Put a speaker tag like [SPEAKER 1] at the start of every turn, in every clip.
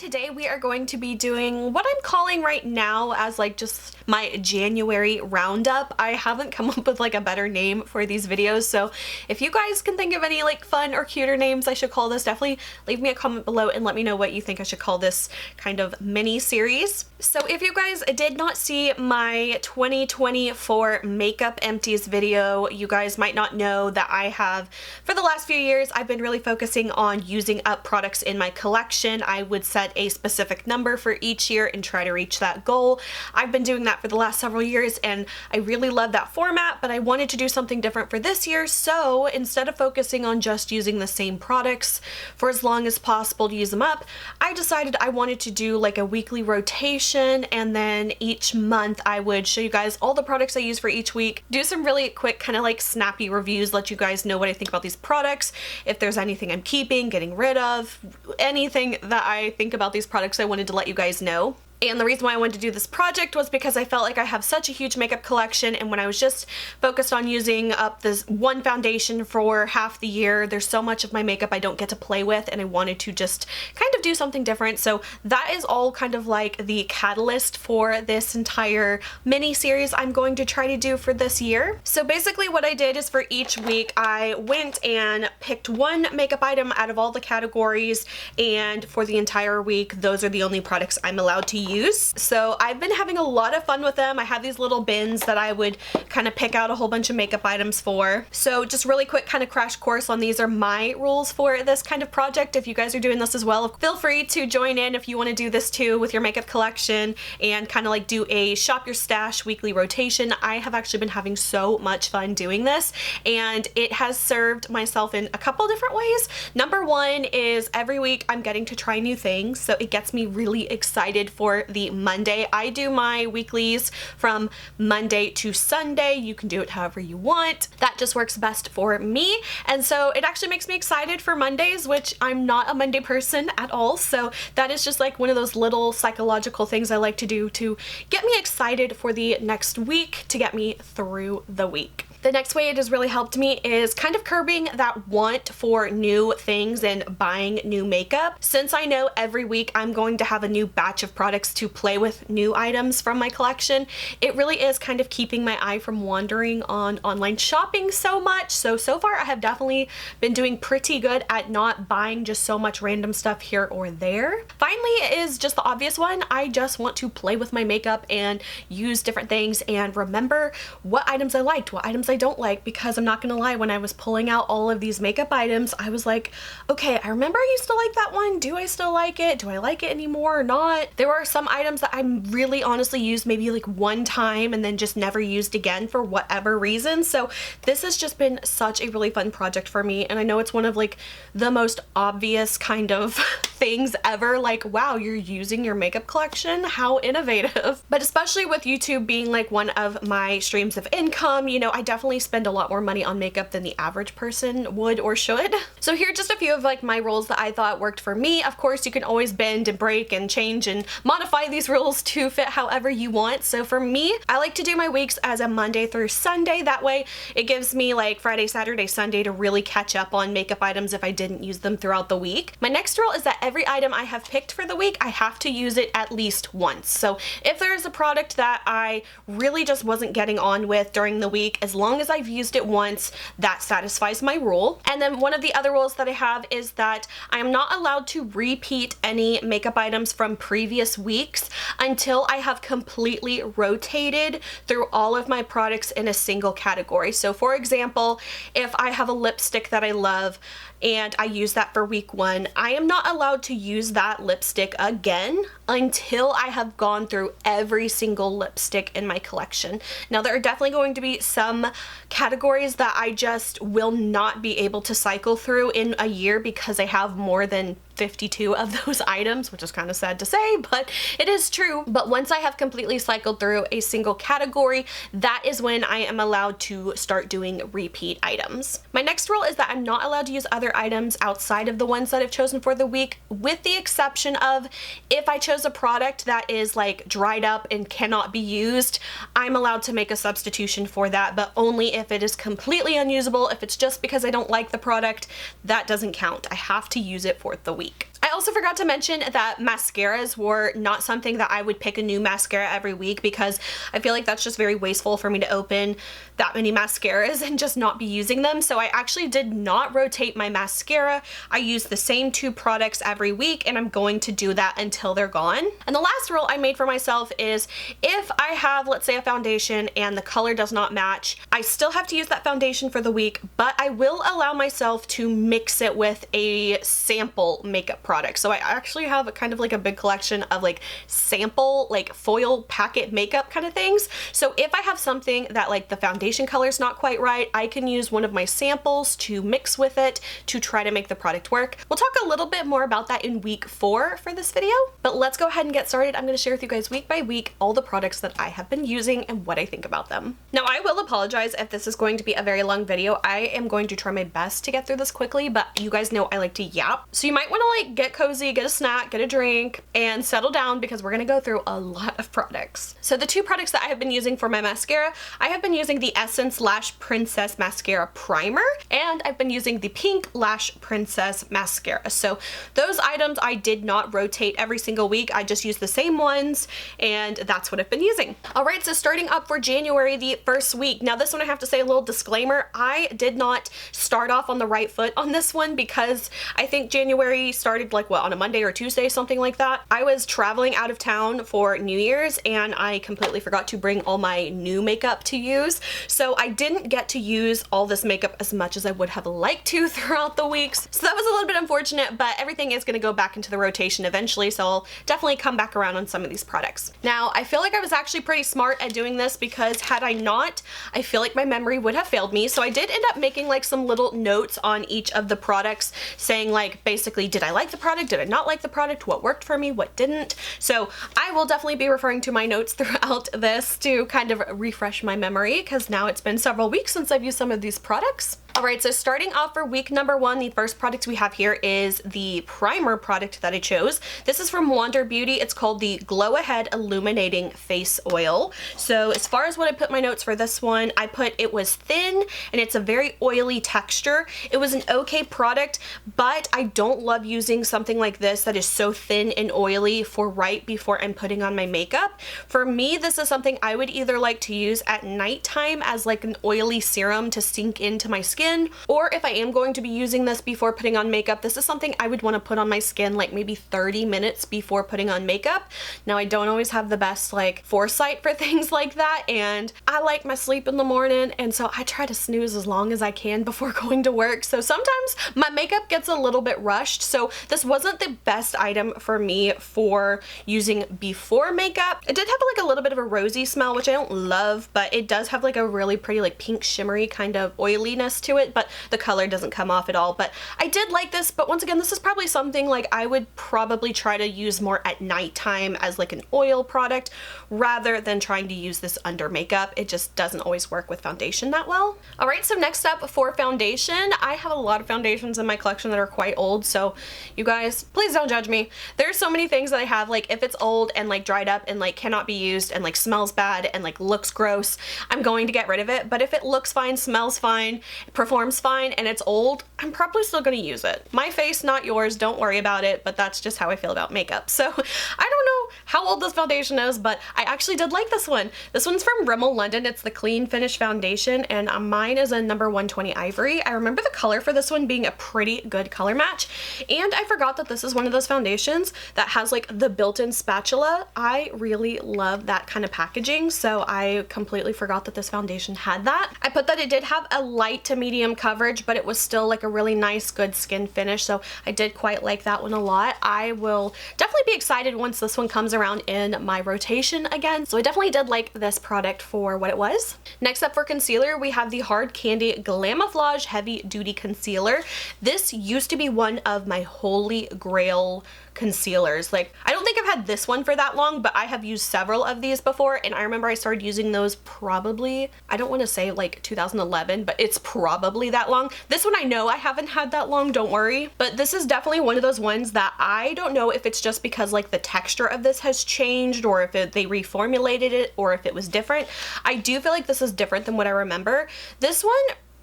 [SPEAKER 1] today we are going to be doing what I'm calling right now as like just my January roundup. I haven't come up with like a better name for these videos, so if you guys can think of any like fun or cuter names I should call this, definitely leave me a comment below and let me know what you think I should call this kind of mini series. So if you guys did not see my 2024 makeup empties video, you guys might not know that I have, for the last few years, I've been really focusing on using up products in my collection. I would set a specific number for each year and try to reach that goal. I've been doing that for the last several years and I really love that format, but I wanted to do something different for this year. So instead of focusing on just using the same products for as long as possible to use them up, I decided I wanted to do like a weekly rotation, and then each month I would show you guys all the products I use for each week, do some really quick kind of like snappy reviews, let you guys know what I think about these products, if there's anything I'm keeping, getting rid of, anything that I think about these products I wanted to let you guys know. And the reason why I wanted to do this project was because I felt like I have such a huge makeup collection, and when I was just focused on using up this one foundation for half the year, there's so much of my makeup I don't get to play with, and I wanted to just kind of do something different. So that is all kind of like the catalyst for this entire mini series I'm going to try to do for this year. So basically what I did is for each week I went and picked one makeup item out of all the categories, and for the entire week those are the only products I'm allowed to use. So I've been having a lot of fun with them. I have these little bins that I would kind of pick out a whole bunch of makeup items for. So just really quick kind of crash course on these are my rules for this kind of project. If you guys are doing this as well, feel free to join in if you want to do this too with your makeup collection and kind of like do a shop your stash weekly rotation. I have actually been having so much fun doing this, and it has served myself in a couple different ways. Number one is every week I'm getting to try new things, so it gets me really excited for the Monday. I do my weeklies from Monday to Sunday. You can do it however you want. That just works best for me. And so it actually makes me excited for Mondays, which I'm not a Monday person at all. So that is just like one of those little psychological things I like to do to get me excited for the next week, to get me through the week. The next way it has really helped me is kind of curbing that want for new things and buying new makeup. Since I know every week I'm going to have a new batch of products to play with new items from my collection, it really is kind of keeping my eye from wandering on online shopping so much. So far I have definitely been doing pretty good at not buying just so much random stuff here or there. Finally is just the obvious one. I just want to play with my makeup and use different things and remember what items I liked, what items I don't like, because I'm not gonna lie, when I was pulling out all of these makeup items, I was like, okay, I remember I used to like that one. Do I still like it? Do I like it anymore or not? There were some items that I really honestly used maybe like one time and then just never used again for whatever reason. So this has just been such a really fun project for me, and I know it's one of like the most obvious kind of things ever, like wow, you're using your makeup collection, how innovative. But especially with YouTube being like one of my streams of income, you know, I definitely spend a lot more money on makeup than the average person would or should. So here are just a few of like my rules that I thought worked for me. Of course you can always bend and break and change and modify these rules to fit however you want. So for me, I like to do my weeks as a Monday through Sunday. That way it gives me like Friday, Saturday, Sunday to really catch up on makeup items if I didn't use them throughout the week. My next rule is that every item I have picked for the week, I have to use it at least once. So if there is a product that I really just wasn't getting on with during the week, as long as I've used it once, that satisfies my rule. And then one of the other rules that I have is that I am not allowed to repeat any makeup items from previous weeks until I have completely rotated through all of my products in a single category. So for example, if I have a lipstick that I love and I use that for week one, I am not allowed to use that lipstick again until I have gone through every single lipstick in my collection. Now there are definitely going to be some categories that I just will not be able to cycle through in a year because I have more than 52 of those items, which is kind of sad to say, but it is true. But once I have completely cycled through a single category, that is when I am allowed to start doing repeat items. My next rule is that I'm not allowed to use other items outside of the ones that I've chosen for the week, with the exception of if I chose a product that is like dried up and cannot be used, I'm allowed to make a substitution for that, but only if it is completely unusable. If it's just because I don't like the product, that doesn't count. I have to use it for the week. I also forgot to mention that mascaras were not something that I would pick a new mascara every week, because I feel like that's just very wasteful for me to open that many mascaras and just not be using them. So I actually did not rotate my mascara. I use the same 2 products every week, and I'm going to do that until they're gone. And the last rule I made for myself is if I have, let's say, a foundation and the color does not match, I still have to use that foundation for the week, but I will allow myself to mix it with a sample makeup product. So I actually have a kind of like a big collection of like sample, like foil packet makeup kind of things. So if I have something that like the foundation color is not quite right, I can use one of my samples to mix with it to try to make the product work. We'll talk a little bit more about that in week 4 for this video, but let's go ahead and get started. I'm going to share with you guys week by week all the products that I have been using and what I think about them. Now, I will apologize if this is going to be a very long video. I am going to try my best to get through this quickly, but you guys know I like to yap. So you might want to like get cozy, get a snack, get a drink, and settle down because we're going to go through a lot of products. So the 2 products that I have been using for my mascara, I have been using the Essence Lash Princess Mascara Primer, and I've been using the Pink Lash Princess Mascara. So those items I did not rotate every single week. I just used the same ones, and that's what I've been using. All right, so starting up for January, the first week. Now this one I have to say a little disclaimer. I did not start off on the right foot on this one because I think January started like what, on a Monday or Tuesday, something like that. I was traveling out of town for New Year's and I completely forgot to bring all my new makeup to use. So I didn't get to use all this makeup as much as I would have liked to throughout the weeks. So that was a little bit unfortunate, but everything is going to go back into the rotation eventually, so I'll definitely come back around on some of these products. Now, I feel like I was actually pretty smart at doing this because had I not, I feel like my memory would have failed me. So I did end up making like some little notes on each of the products saying like basically, did I like the product? Did I not like the product? What worked for me? What didn't? So I will definitely be referring to my notes throughout this to kind of refresh my memory because now it's been several weeks since I've used some of these products. Alright, so starting off for week number 1, the first product we have here is the primer product that I chose. This is from Wander Beauty. It's called the Glow Ahead Illuminating Face Oil. So as far as what I put my notes for this one, I put it was thin and it's a very oily texture. It was an okay product, but I don't love using something like this that is so thin and oily for right before I'm putting on my makeup. For me, this is something I would either like to use at nighttime as like an oily serum to sink into my skin, or if I am going to be using this before putting on makeup, this is something I would want to put on my skin like maybe 30 minutes before putting on makeup. Now, I don't always have the best like foresight for things like that, and I like my sleep in the morning, and so I try to snooze as long as I can before going to work. So sometimes my makeup gets a little bit rushed, so this wasn't the best item for me for using before makeup. It did have like a little bit of a rosy smell, which I don't love, but it does have like a really pretty like pink shimmery kind of oiliness to it, but the color doesn't come off at all. But I did like this, but once again, this is probably something like I would probably try to use more at nighttime as like an oil product rather than trying to use this under makeup. It just doesn't always work with foundation that well. All right, so next up for foundation, I have a lot of foundations in my collection that are quite old, so you guys, please don't judge me. There's so many things that I have, like if it's old and like dried up and like cannot be used and like smells bad and like looks gross, I'm going to get rid of it. But if it looks fine, smells fine, performs fine, and it's old, I'm probably still going to use it. My face, not yours, don't worry about it, but that's just how I feel about makeup. So I don't know how old this foundation is, but I actually did like this one. This one's from Rimmel London. It's the Clean Finish Foundation, and mine is a number 120 Ivory. I remember the color for this one being a pretty good color match, and I forgot that this is one of those foundations that has like the built-in spatula. I really love that kind of packaging, so I completely forgot that this foundation had that. I put that it did have a light to medium coverage, but it was still like a really nice, good skin finish, so I did quite like that one a lot. I will definitely be excited once this one comes around in my rotation again, so I definitely did like this product for what it was. Next up for concealer, we have the Hard Candy Glamoflauge Heavy Duty Concealer. This used to be one of my holy grail concealers. Like, I don't think I've had this one for that long, but I have used several of these before, and I remember I started using those probably, I don't want to say like 2011, but it's probably that long. This one I know I haven't had that long, don't worry, but this is definitely one of those ones that I don't know if it's just because like the texture of this has changed, or if they reformulated it, or if it was different. I do feel like this is different than what I remember. This one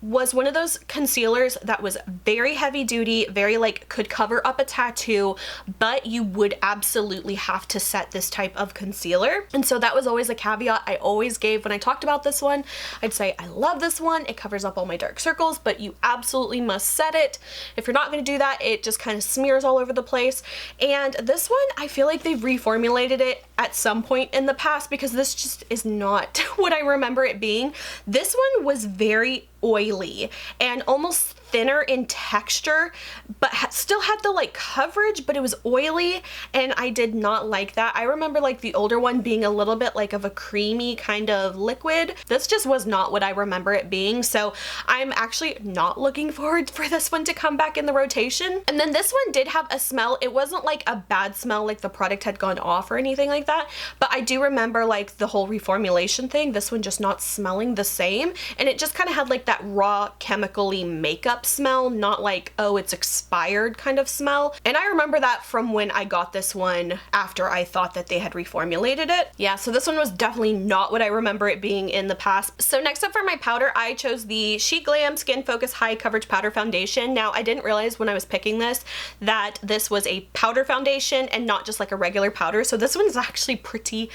[SPEAKER 1] was one of those concealers that was very heavy duty, very like could cover up a tattoo, but you would absolutely have to set this type of concealer. And so that was always a caveat I always gave when I talked about this one. I'd say, I love this one. It covers up all my dark circles, but you absolutely must set it. If you're not going to do that, it just kind of smears all over the place. And this one, I feel like they've reformulated it at some point in the past, because this just is not what I remember it being. This one was very oily and almost thinner in texture, but still had the like coverage, but it was oily, and I did not like that. I remember like the older one being a little bit like of a creamy kind of liquid. This just was not what I remember it being, so I'm actually not looking forward for this one to come back in the rotation. And then this one did have a smell. It wasn't like a bad smell, like the product had gone off or anything like that, but I do remember like the whole reformulation thing, this one just not smelling the same, and it just kind of had like that raw chemically makeup smell, not like, oh, it's expired kind of smell. And I remember that from when I got this one after I thought that they had reformulated it. Yeah, so this one was definitely not what I remember it being in the past. So next up for my powder, I chose the Sheglam Skin Focus High Coverage Powder Foundation. Now, I didn't realize when I was picking this that this was a powder foundation and not just like a regular powder. So this one's actually pretty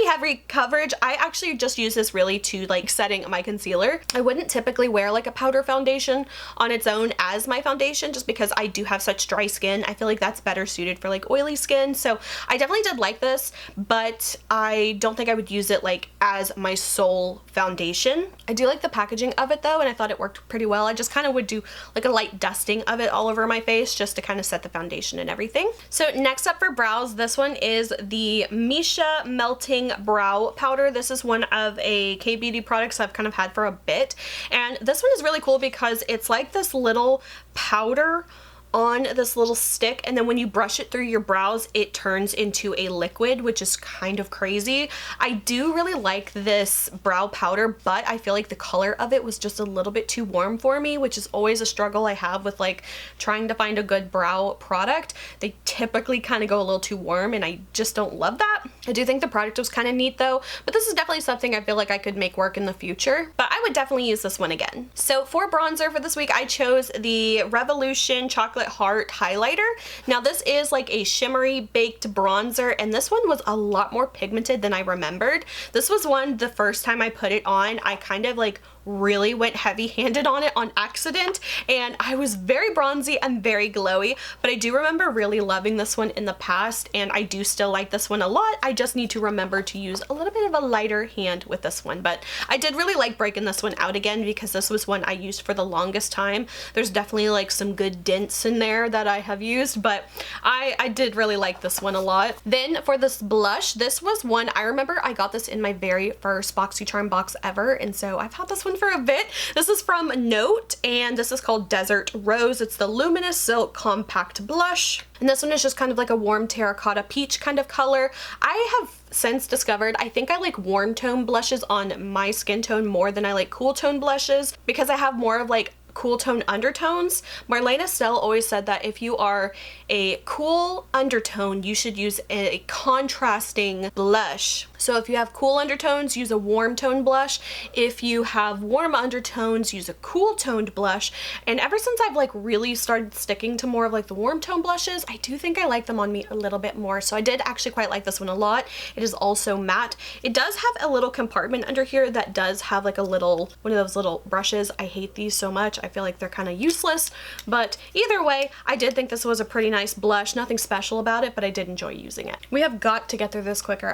[SPEAKER 1] heavy coverage. I actually just use this really to like setting my concealer. I wouldn't typically wear like a powder foundation on its own as my foundation, just because I do have such dry skin. I feel like that's better suited for like oily skin. So I definitely did like this, but I don't think I would use it like as my sole foundation. I do like the packaging of it though, and I thought it worked pretty well. I just kind of would do like a light dusting of it all over my face just to kind of set the foundation and everything. So next up for brows, this one is the Missha Melting Brow Powder. This is one of a K-beauty products I've kind of had for a bit, and this one is really cool because it's like this little powder on this little stick, and then when you brush it through your brows it turns into a liquid, which is kind of crazy. I do really like this brow powder, but I feel like the color of it was just a little bit too warm for me, which is always a struggle I have with like trying to find a good brow product. They typically kind of go a little too warm, and I just don't love that. I do think the product was kind of neat though, but this is definitely something I feel like I could make work in the future, but I would definitely use this one again. So for bronzer for this week, I chose the Revolution Chocolate Heart highlighter. Now this is like a shimmery baked bronzer, and this one was a lot more pigmented than I remembered. This was one, the first time I put it on, I kind of like really went heavy-handed on it on accident, and I was very bronzy and very glowy, but I do remember really loving this one in the past, and I do still like this one a lot. I just need to remember to use a little bit of a lighter hand with this one, but I did really like breaking this one out again because this was one I used for the longest time. There's definitely like some good dents in there that I have used, but I did really like this one a lot. Then for this blush, this was one I remember I got this in my very first BoxyCharm box ever, and so I've had this one for a bit. This is from Note, and this is called Desert Rose. It's the Luminous Silk Compact Blush, and this one is just kind of like a warm terracotta peach kind of color. I have since discovered I think I like warm tone blushes on my skin tone more than I like cool tone blushes, because I have more of like cool tone undertones. Marlena Stell always said that if you are a cool undertone, you should use a contrasting blush. So if you have cool undertones, use a warm tone blush. If you have warm undertones, use a cool toned blush. And ever since I've like really started sticking to more of like the warm tone blushes, I do think I like them on me a little bit more. So I did actually quite like this one a lot. It is also matte. It does have a little compartment under here that does have like a little, one of those little brushes. I hate these so much. I feel like they're kind of useless, but either way, I did think this was a pretty nice blush. Nothing special about it, but I did enjoy using it. We have got to get through this quicker.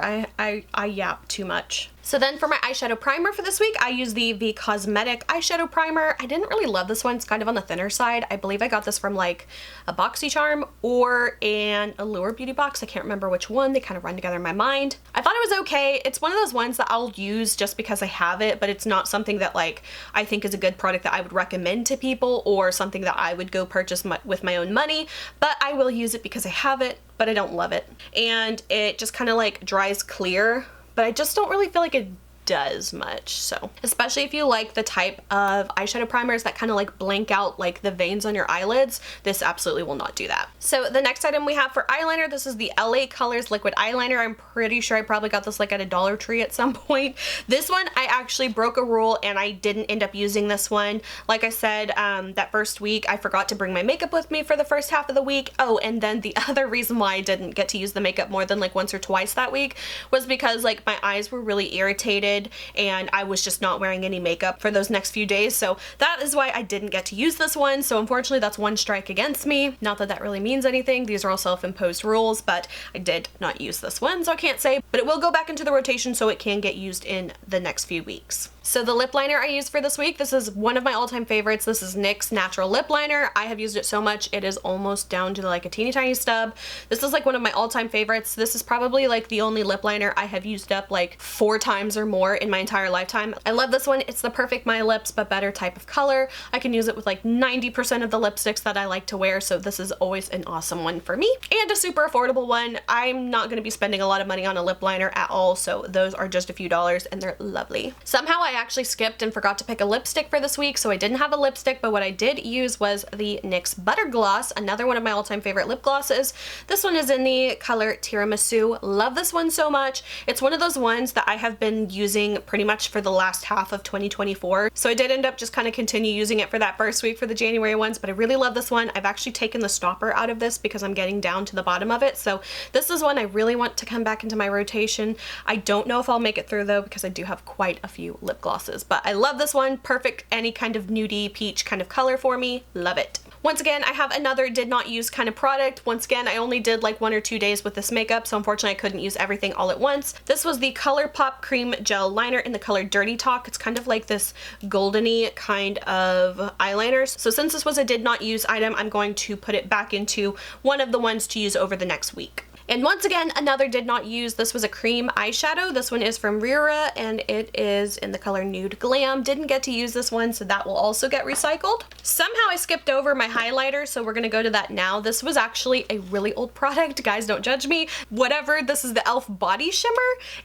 [SPEAKER 1] I yap too much. So then for my eyeshadow primer for this week, I use the Cosmetic eyeshadow primer. I didn't really love this one. It's kind of on the thinner side. I believe I got this from like a BoxyCharm or an Allure beauty box. I can't remember which one. They kind of run together in my mind. I thought it was okay. It's one of those ones that I'll use just because I have it, but it's not something that like I think is a good product that I would recommend to people or something that I would go purchase with my own money, but I will use it because I have it, but I don't love it. And it just kind of like dries clear, but I just don't really feel like it does much. So especially if you like the type of eyeshadow primers that kind of like blank out like the veins on your eyelids, this absolutely will not do that. So the next item we have for eyeliner, this is the LA Colors liquid eyeliner. I'm pretty sure I probably got this like at a Dollar Tree at some point. This one I actually broke a rule and I didn't end up using this one. Like I said, that first week I forgot to bring my makeup with me for the first half of the week. Oh, and then the other reason why I didn't get to use the makeup more than like once or twice that week was because like my eyes were really irritated and I was just not wearing any makeup for those next few days. So that is why I didn't get to use this one. So unfortunately that's one strike against me. Not that that really means anything. These are all self-imposed rules, but I did not use this one, so I can't say, but it will go back into the rotation so it can get used in the next few weeks. So the lip liner I used for this week, this is one of my all-time favorites. This is NYX Natural Lip Liner. I have used it so much, it is almost down to like a teeny tiny stub. This is like one of my all-time favorites. This is probably like the only lip liner I have used up like 4 times or more in my entire lifetime. I love this one. It's the perfect My Lips but better type of color. I can use it with like 90% of the lipsticks that I like to wear, so this is always an awesome one for me. And a super affordable one. I'm not going to be spending a lot of money on a lip liner at all, so those are just a few dollars and they're lovely. Somehow I actually skipped and forgot to pick a lipstick for this week, so I didn't have a lipstick, but what I did use was the NYX Butter Gloss, another one of my all-time favorite lip glosses. This one is in the color Tiramisu. Love this one so much. It's one of those ones that I have been using pretty much for the last half of 2024, so I did end up just kind of continue using it for that first week for the January ones, but I really love this one. I've actually taken the stopper out of this because I'm getting down to the bottom of it, so this is one I really want to come back into my rotation. I don't know if I'll make it through though because I do have quite a few lip glosses, but I love this one. Perfect any kind of nudie peach kind of color for me. Love it. Once again, I have another did not use kind of product. Once again, I only did like 1 or 2 days with this makeup, so unfortunately I couldn't use everything all at once. This was the Colourpop Cream Gel Liner in the color Dirty Talk. It's kind of like this goldeny kind of eyeliner. So since this was a did not use item, I'm going to put it back into one of the ones to use over the next week. And once again, another did not use. This was a cream eyeshadow. This one is from Rire and it is in the color Nude Glam. Didn't get to use this one, so that will also get recycled. Somehow I skipped over my highlighter, so we're gonna go to that now. This was actually a really old product. Guys, don't judge me. Whatever, this is the e.l.f. Body Shimmer,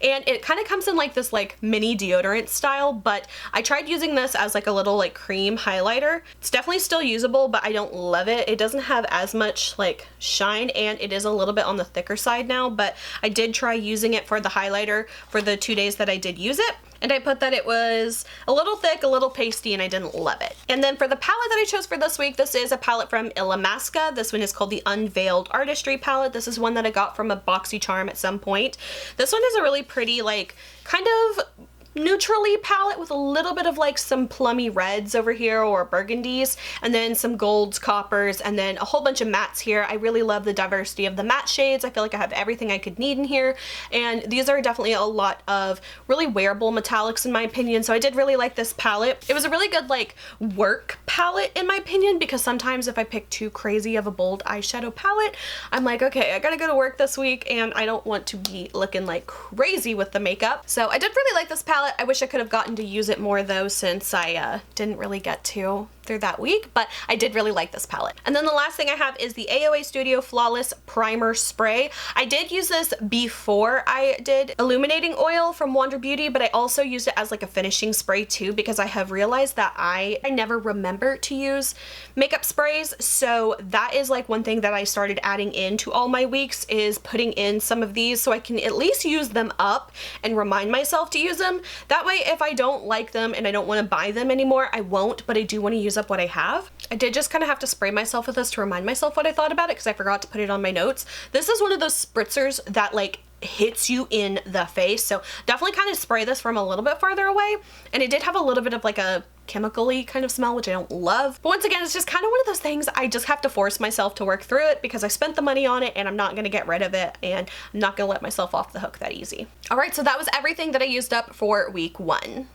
[SPEAKER 1] and it kind of comes in like this like mini deodorant style, but I tried using this as like a little like cream highlighter. It's definitely still usable, but I don't love it. It doesn't have as much like shine, and it is a little bit on the thicker side now, but I did try using it for the highlighter for the 2 days that I did use it. And I put that it was a little thick, a little pasty, and I didn't love it. And then for the palette that I chose for this week, this is a palette from Illamasqua. This one is called the Unveiled Artistry palette. This is one that I got from a BoxyCharm at some point. This one is a really pretty, like, kind of neutrally palette with a little bit of like some plummy reds over here or burgundies, and then some golds, coppers, and then a whole bunch of mattes here. I really love the diversity of the matte shades. I feel like I have everything I could need in here, and these are definitely a lot of really wearable metallics in my opinion, so I did really like this palette. It was a really good like work palette in my opinion, because sometimes if I pick too crazy of a bold eyeshadow palette, I'm like, okay, I gotta go to work this week and I don't want to be looking like crazy with the makeup. So I did really like this palette. I wish I could have gotten to use it more though, since I didn't really get to through that week, but I did really like this palette. And then the last thing I have is the AOA Studio Flawless Primer Spray. I did use this before I did illuminating oil from Wander Beauty, but I also used it as like a finishing spray too, because I have realized that I never remember to use makeup sprays. So that is like one thing that I started adding into all my weeks, is putting in some of these so I can at least use them up and remind myself to use them. That way if I don't like them and I don't want to buy them anymore, I won't, but I do want to use up what I have. I did just kind of have to spray myself with this to remind myself what I thought about it, because I forgot to put it on my notes. This is one of those spritzers that like hits you in the face, so definitely kind of spray this from a little bit farther away. And it did have a little bit of like a chemical-y kind of smell, which I don't love. But once again, it's just kind of one of those things I just have to force myself to work through it, because I spent the money on it and I'm not going to get rid of it, and I'm not going to let myself off the hook that easy. Alright, so that was everything that I used up for week 1.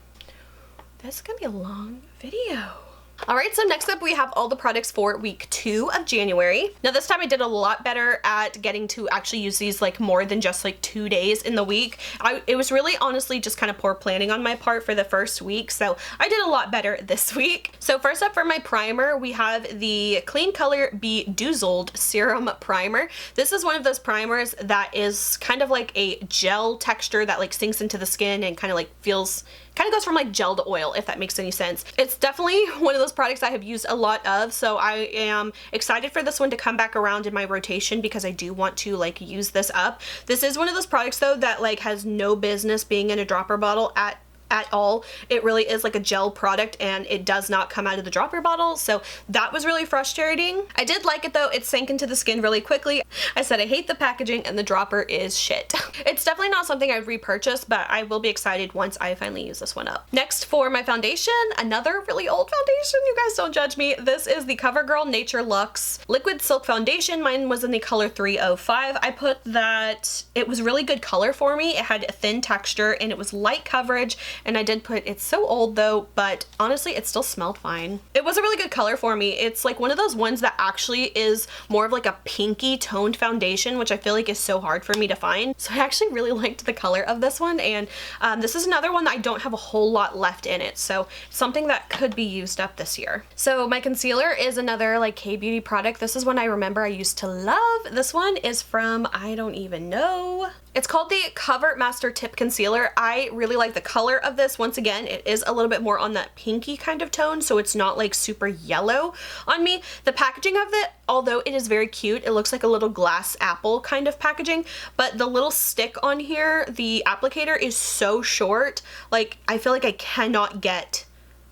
[SPEAKER 1] This is going to be a long video. Alright, so next up we have all the products for week 2 of January. Now this time I did a lot better at getting to actually use these like more than just like 2 days in the week. It was really honestly just kind of poor planning on my part for the first week, so I did a lot better this week. So first up for my primer, we have the Kleancolor Bedewzzled Serum Primer. This is one of those primers that is kind of like a gel texture that like sinks into the skin and kind of like feels, kind of goes from like gel to oil, if that makes any sense. It's definitely one of those products I have used a lot of, so I am excited for this one to come back around in my rotation because I do want to like use this up. This is one of those products though that like has no business being in a dropper bottle at all. It really is like a gel product and it does not come out of the dropper bottle, so that was really frustrating. I did like it though. It sank into the skin really quickly. I said I hate the packaging and the dropper is shit. It's definitely not something I'd repurchase, but I will be excited once I finally use this one up. Next for my foundation, another really old foundation. You guys don't judge me. This is the Covergirl Nature Luxe Liquid Silk Foundation. Mine was in the color 305. I put that it was really good color for me. It had a thin texture and it was light coverage. And I did put, it's so old though, but honestly it still smelled fine. It was a really good color for me. It's like one of those ones that actually is more of like a pinky toned foundation, which I feel like is so hard for me to find. So I actually really liked the color of this one, and this is another one that I don't have a whole lot left in it, so something that could be used up this year. So my concealer is another like K-beauty product. This is one I remember I used to love. This one is from, I don't even know. It's called the Cover Master Tip Concealer. I really like the color of this. Once again, it is a little bit more on that pinky kind of tone, so it's not like super yellow on me. The packaging of it, although it is very cute, it looks like a little glass apple kind of packaging, but the little stick on here, the applicator is so short. Like, I feel like I cannot get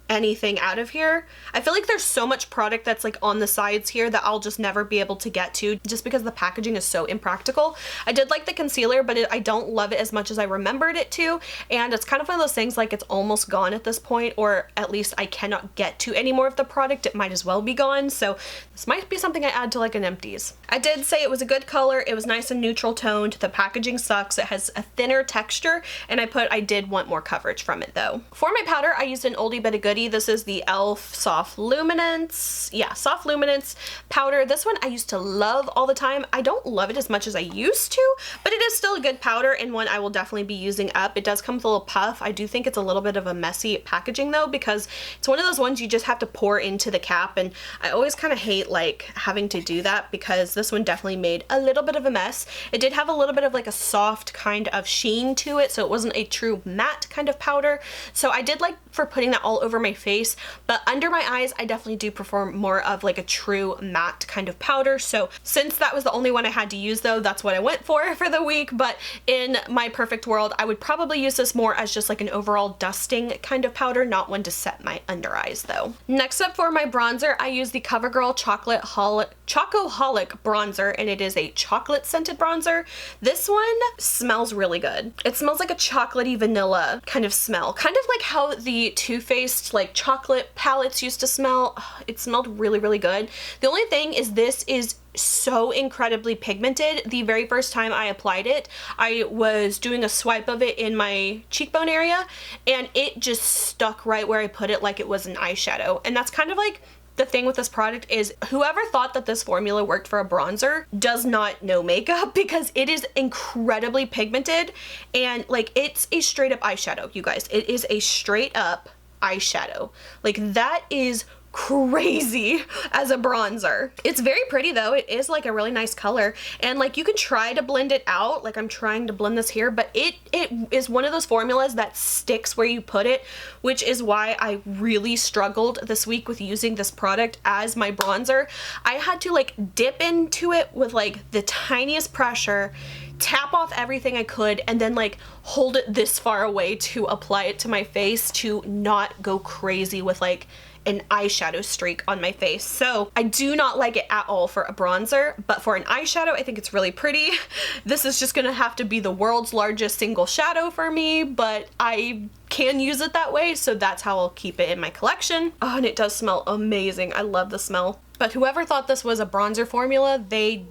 [SPEAKER 1] anything out of here. I feel like there's so much product that's like on the sides here that I'll just never be able to get to just because the packaging is so impractical. I did like the concealer, but I don't love it as much as I remembered it to, and it's kind of one of those things like it's almost gone at this point, or at least I cannot get to any more of the product. It might as well be gone, so this might be something I add to like an empties. I did say it was a good color. It was nice and neutral toned. The packaging sucks. It has a thinner texture, and I did want more coverage from it though. For my powder, I used an oldie but a goodie. This is the e.l.f. Soft Luminance. Yeah, Soft Luminance powder. This one I used to love all the time. I don't love it as much as I used to, but it is still a good powder and one I will definitely be using up. It does come with a little puff. I do think it's a little bit of a messy packaging though, because it's one of those ones you just have to pour into the cap, and I always kind of hate like having to do that because this one definitely made a little bit of a mess. It did have a little bit of like a soft kind of sheen to it, so it wasn't a true matte kind of powder. So I did like for putting that all over my face, but under my eyes I definitely do prefer more of like a true matte kind of powder. So since that was the only one I had to use though, that's what I went for the week. But in my perfect world, I would probably use this more as just like an overall dusting kind of powder, not one to set my under eyes though. Next up for my bronzer, I use the Covergirl Chocoholic bronzer, and it is a chocolate scented bronzer. This one smells really good. It smells like a chocolatey vanilla kind of smell, kind of like how the Too Faced like chocolate palettes used to smell. It smelled really, really good. The only thing is this is so incredibly pigmented. The very first time I applied it, I was doing a swipe of it in my cheekbone area and it just stuck right where I put it like it was an eyeshadow. And that's kind of like the thing with this product is whoever thought that this formula worked for a bronzer does not know makeup, because it is incredibly pigmented and like it's a straight up eyeshadow, you guys. It is a straight up eyeshadow. Like that is crazy as a bronzer. It's very pretty though. It is like a really nice color, and like you can try to blend it out. Like I'm trying to blend this here, but it is one of those formulas that sticks where you put it, which is why I really struggled this week with using this product as my bronzer. I had to like dip into it with like the tiniest pressure, tap off everything I could, and then like hold it this far away to apply it to my face to not go crazy with like an eyeshadow streak on my face. So I do not like it at all for a bronzer, but for an eyeshadow, I think it's really pretty. This is just gonna have to be the world's largest single shadow for me, but I can use it that way, so that's how I'll keep it in my collection. Oh, and it does smell amazing. I love the smell. But whoever thought this was a bronzer formula, they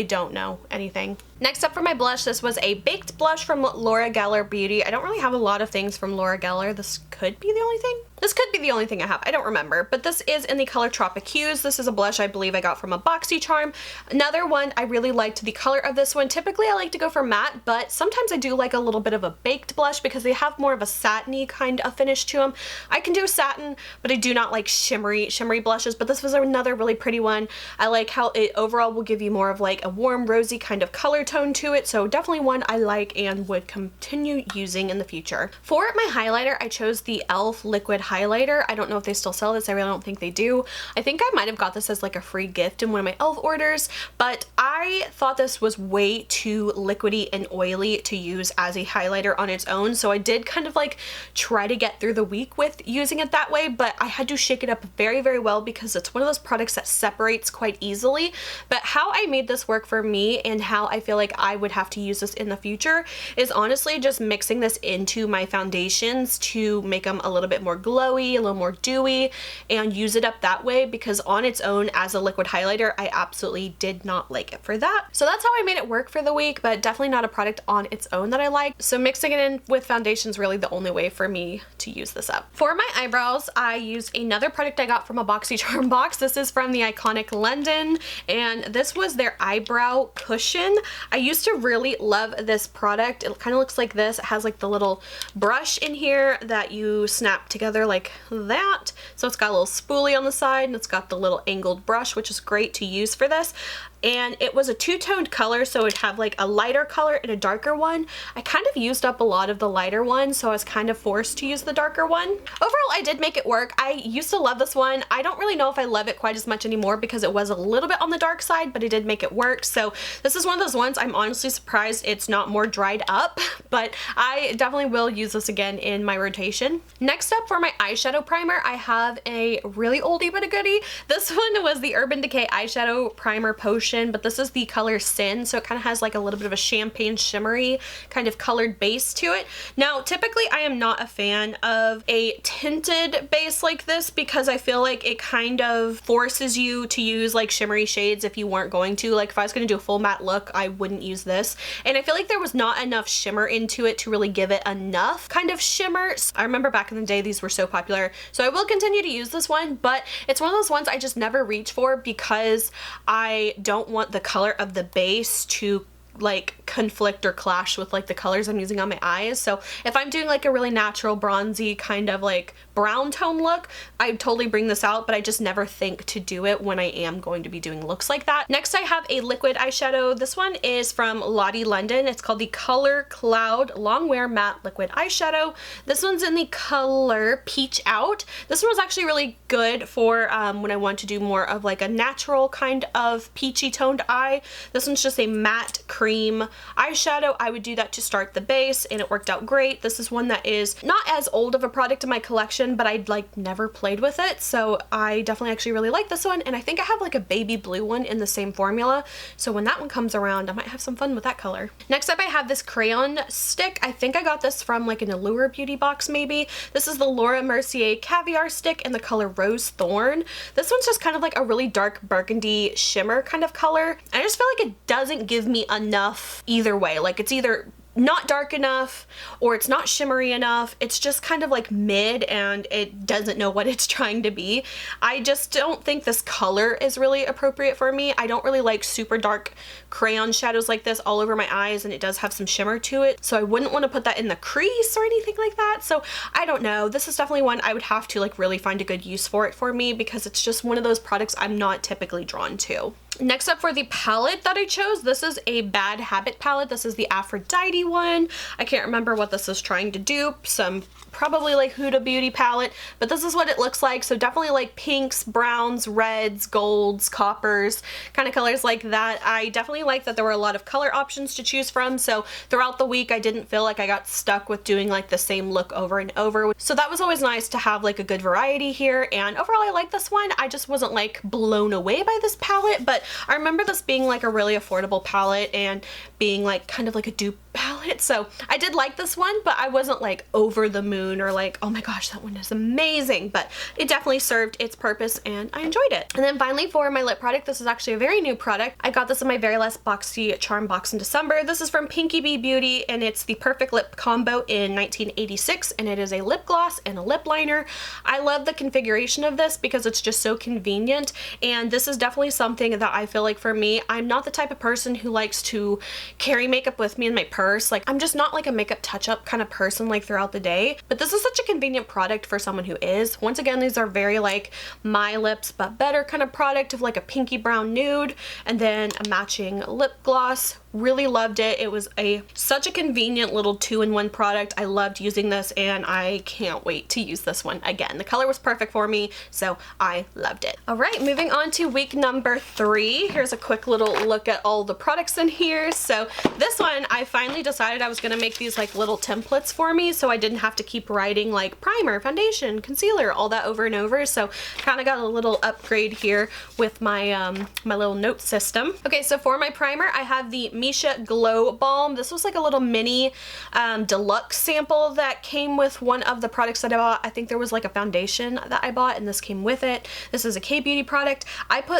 [SPEAKER 1] don't know anything. Next up for my blush, this was a baked blush from Laura Geller Beauty. I don't really have a lot of things from Laura Geller. This could be the only thing. This could be the only thing I have. I don't remember, but this is in the color Tropic Hues. This is a blush I believe I got from a BoxyCharm. Another one, I really liked the color of this one. Typically I like to go for matte, but sometimes I do like a little bit of a baked blush because they have more of a satiny kind of finish to them. I can do satin, but I do not like shimmery blushes, but this was another really pretty one. I like how it overall will give you more of like a warm rosy kind of color tone to it, so definitely one I like and would continue using in the future. For my highlighter, I chose the e.l.f. liquid highlighter. I don't know if they still sell this. I really don't think they do. I think I might have got this as like a free gift in one of my e.l.f. orders, but I thought this was way too liquidy and oily to use as a highlighter on its own, so I did kind of like try to get through the week with using it that way, but I had to shake it up very, very well because it's one of those products that separates quite easily. But how I made this work for me and how I feel like I would have to use this in the future is honestly just mixing this into my foundations to make them a little bit more glowy, a little more dewy, and use it up that way, because on its own as a liquid highlighter I absolutely did not like it for that. So that's how I made it work for the week, but definitely not a product on its own that I like. So mixing it in with foundation is really the only way for me to use this up. For my eyebrows, I used another product I got from a BoxyCharm box. This is from the Iconic London, and this was their eyebrow cushion. I used to really love this product. It kind of looks like this. It has like the little brush in here that you snap together like that. So it's got a little spoolie on the side and it's got the little angled brush, which is great to use for this. And it was a two-toned color, so it would have like a lighter color and a darker one. I kind of used up a lot of the lighter one, so I was kind of forced to use the darker one. Overall, I did make it work. I used to love this one. I don't really know if I love it quite as much anymore because it was a little bit on the dark side, but I did make it work. So this is one of those ones I'm honestly surprised it's not more dried up, but I definitely will use this again in my rotation. Next up for my eyeshadow primer, I have a really oldie but a goodie. This one was the Urban Decay Eyeshadow Primer Potion, but this is the color Sin, so it kind of has like a little bit of a champagne shimmery kind of colored base to it. Now typically I am not a fan of a tinted base like this because I feel like it kind of forces you to use like shimmery shades if you weren't going to. Like if I was going to do a full matte look, I wouldn't use this, and I feel like there was not enough shimmer into it to really give it enough kind of shimmer. I remember back in the day these were so popular, so I will continue to use this one, but it's one of those ones I just never reach for because I don't want the color of the base to like conflict or clash with like the colors I'm using on my eyes. So if I'm doing like a really natural bronzy kind of like brown tone look, I totally bring this out, but I just never think to do it when I am going to be doing looks like that. Next I have a liquid eyeshadow. This one is from Lottie London. It's called the Color Cloud Long Wear Matte Liquid Eyeshadow. This one's in the color Peach Out. This one was actually really good for when I want to do more of like a natural kind of peachy toned eye. This one's just a matte cream eyeshadow. I would do that to start the base and it worked out great. This is one that is not as old of a product in my collection, but I'd like never played with it, so I definitely actually really like this one, and I think I have like a baby blue one in the same formula, so when that one comes around I might have some fun with that color. Next up I have this crayon stick. I think I got this from like an Allure beauty box maybe. This is the Laura Mercier Caviar stick in the color Rose Thorn. This one's just kind of like a really dark burgundy shimmer kind of color. I just feel like it doesn't give me enough either way. Like it's either not dark enough or it's not shimmery enough. It's just kind of like mid and it doesn't know what it's trying to be. I just don't think this color is really appropriate for me. I don't really like super dark crayon shadows like this all over my eyes, and it does have some shimmer to it, so I wouldn't want to put that in the crease or anything like that. So I don't know. This is definitely one I would have to like really find a good use for it for me because it's just one of those products I'm not typically drawn to. Next up for the palette that I chose, this is a Bad Habit palette. This is the Aphrodite one. I can't remember what this is trying to do. Some probably like Huda Beauty palette, but this is what it looks like. So definitely like pinks, browns, reds, golds, coppers, kind of colors like that. I definitely like that there were a lot of color options to choose from. So throughout the week, I didn't feel like I got stuck with doing like the same look over and over. So that was always nice to have like a good variety here. And overall, I like this one. I just wasn't like blown away by this palette, but I remember this being like a really affordable palette and being like kind of like a dupe palette palette. So I did like this one, but I wasn't like over the moon or like, oh my gosh, that one is amazing. But it definitely served its purpose and I enjoyed it. And then finally for my lip product, this is actually a very new product. I got this in my very last Boxy Charm box in December. This is from Pinky Bee Beauty and it's the Perfect Lip Combo in 1986 and it is a lip gloss and a lip liner. I love the configuration of this because it's just so convenient, and this is definitely something that I feel like for me, I'm not the type of person who likes to carry makeup with me in my purse. Like, I'm just not like a makeup touch-up kind of person like throughout the day, but this is such a convenient product for someone who is. Once again, these are very like my lips but better kind of product of like a pinky brown nude and then a matching lip gloss. Really loved it. It was such a convenient little 2-in-1 product. I loved using this and I can't wait to use this one again. The color was perfect for me, so I loved it. All right, moving on to week number 3. Here's a quick little look at all the products in here. So this one, I finally decided I was gonna make these like little templates for me so I didn't have to keep writing like primer, foundation, concealer, all that over and over. So kind of got a little upgrade here with my my little note system. Okay, so for my primer, I have the Missha Glow Balm. This was like a little mini deluxe sample that came with one of the products that I bought. I think there was like a foundation that I bought and this came with it. This is a K-Beauty product.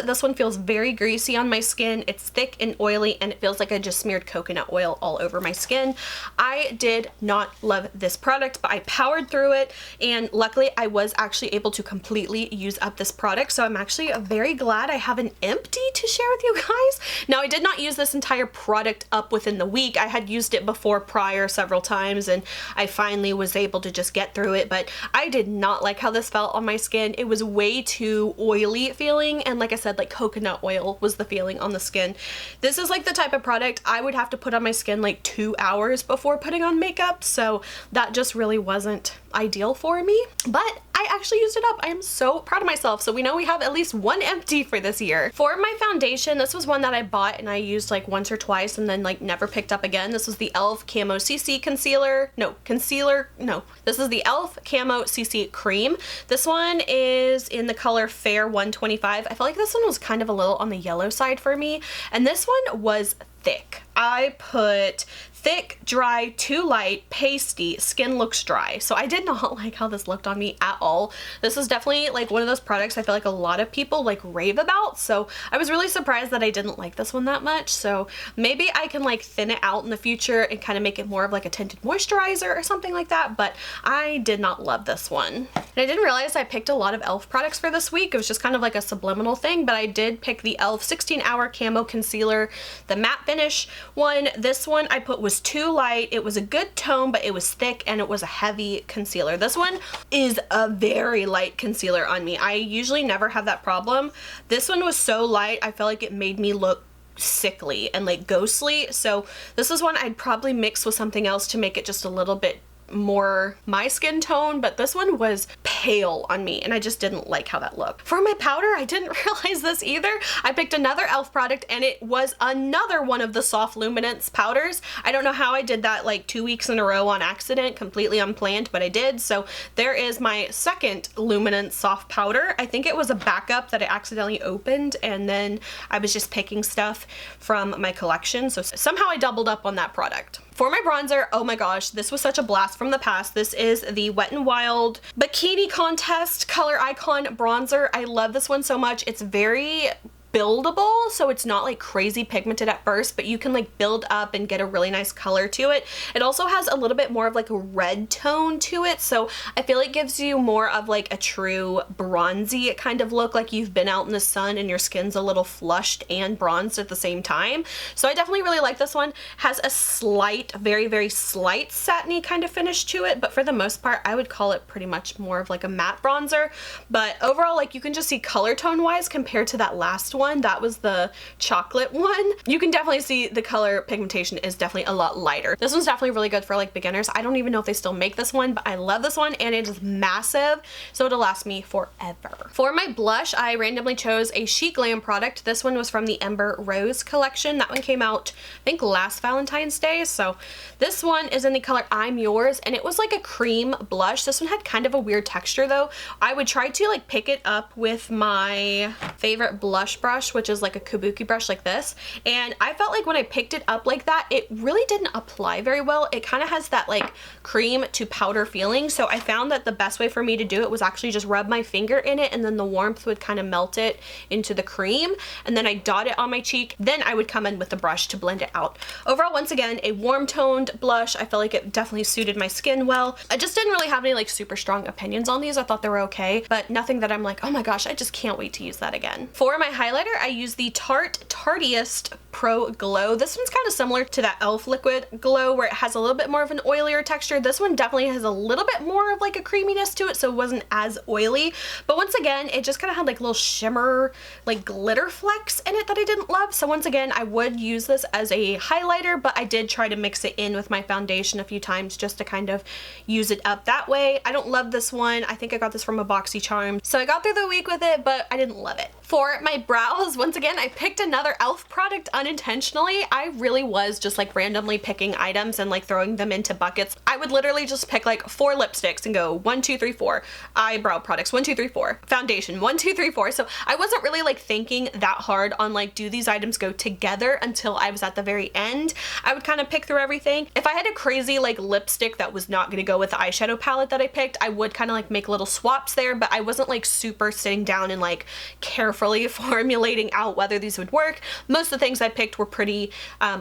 [SPEAKER 1] This one feels very greasy on my skin. It's thick and oily and it feels like I just smeared coconut oil all over my skin. I did not love this product, but I powered through it and luckily I was actually able to completely use up this product. So I'm actually very glad I have an empty to share with you guys. Now, I did not use this entire product up within the week. I had used it before prior several times and I finally was able to just get through it, but I did not like how this felt on my skin. It was way too oily feeling, and like I said, like coconut oil was the feeling on the skin. This is like the type of product I would have to put on my skin like 2 hours before putting on makeup, so that just really wasn't ideal for me, but I actually used it up. I am so proud of myself. So we know we have at least one empty for this year. For my foundation, this was one that I bought and I used like once or twice and then like never picked up again. This was the e.l.f. Camo CC Concealer. No, concealer. No, this is the e.l.f. Camo CC Cream. This one is in the color Fair 125. I feel like this one was kind of a little on the yellow side for me. And this one was thick. I put thick, dry, too light, pasty, skin looks dry. So I did not like how this looked on me at all. This is definitely like one of those products I feel like a lot of people like rave about. So I was really surprised that I didn't like this one that much. So maybe I can like thin it out in the future and kind of make it more of like a tinted moisturizer or something like that. But I did not love this one. And I didn't realize I picked a lot of e.l.f. products for this week. It was just kind of like a subliminal thing, but I did pick the e.l.f. 16-Hour Camo Concealer, the matte finish one. This one I put was too light. It was a good tone, but it was thick and it was a heavy concealer. This one is a very light concealer on me. I usually never have that problem. This one was so light, I felt like it made me look sickly and like ghostly. So this is one I'd probably mix with something else to make it just a little bit more my skin tone, but this one was pale on me and I just didn't like how that looked. For my powder, I didn't realize this either. I picked another e.l.f. product and it was another one of the soft luminance powders. I don't know how I did that like 2 weeks in a row on accident, completely unplanned, but I did. So there is my second luminance soft powder. I think it was a backup that I accidentally opened and then I was just picking stuff from my collection. So somehow I doubled up on that product. For my bronzer, oh my gosh, this was such a blast from the past. This is the Wet n Wild Bikini Contest Color Icon Bronzer. I love this one so much. It's very buildable, so it's not like crazy pigmented at first, but you can like build up and get a really nice color to it. It also has a little bit more of like a red tone to it, so I feel it gives you more of like a true bronzy kind of look, like you've been out in the sun and your skin's a little flushed and bronzed at the same time. So I definitely really like this one. Has a slight, very, very slight satiny kind of finish to it, but for the most part, I would call it pretty much more of like a matte bronzer. But overall, like you can just see color tone wise compared to that last one, that was the chocolate one, you can definitely see the color pigmentation is definitely a lot lighter. This one's definitely really good for like beginners. I don't even know if they still make this one, but I love this one and it is massive, so it'll last me forever. For my blush, I randomly chose a Sheglam product. This one was from the Ember Rose collection. That one came out, I think, last Valentine's Day. So this one is in the color I'm Yours and it was like a cream blush. This one had kind of a weird texture though. I would try to like pick it up with my favorite blush brush brush, which is like a kabuki brush like this, and I felt like when I picked it up like that, it really didn't apply very well. It kind of has that like cream to powder feeling, so I found that the best way for me to do it was actually just rub my finger in it, and then the warmth would kind of melt it into the cream, and then I dot it on my cheek. Then I would come in with the brush to blend it out. Overall, once again, a warm toned blush. I felt like it definitely suited my skin well. I just didn't really have any like super strong opinions on these. I thought they were okay, but nothing that I'm like, oh my gosh, I just can't wait to use that again. For my highlighter, I use the Tarte Tartiest Pro Glow. This one's kind of similar to that e.l.f. liquid glow where it has a little bit more of an oilier texture. This one definitely has a little bit more of like a creaminess to it, so it wasn't as oily. But once again, it just kind of had like little shimmer, like glitter flecks in it that I didn't love. So once again, I would use this as a highlighter, but I did try to mix it in with my foundation a few times just to kind of use it up that way. I don't love this one. I think I got this from a BoxyCharm. So I got through the week with it, but I didn't love it. For my brows, once again, I picked another e.l.f. product unintentionally. I really was just like randomly picking items and like throwing them into buckets. I would literally just pick like 4 lipsticks and go 1, 2, 3, 4. Eyebrow products, 1, 2, 3, 4. Foundation, 1, 2, 3, 4. So I wasn't really like thinking that hard on like, do these items go together until I was at the very end. I would kind of pick through everything. If I had a crazy like lipstick that was not going to go with the eyeshadow palette that I picked, I would kind of like make little swaps there, but I wasn't like super sitting down and like carefully formulating out whether these would work. Most of the things I picked were pretty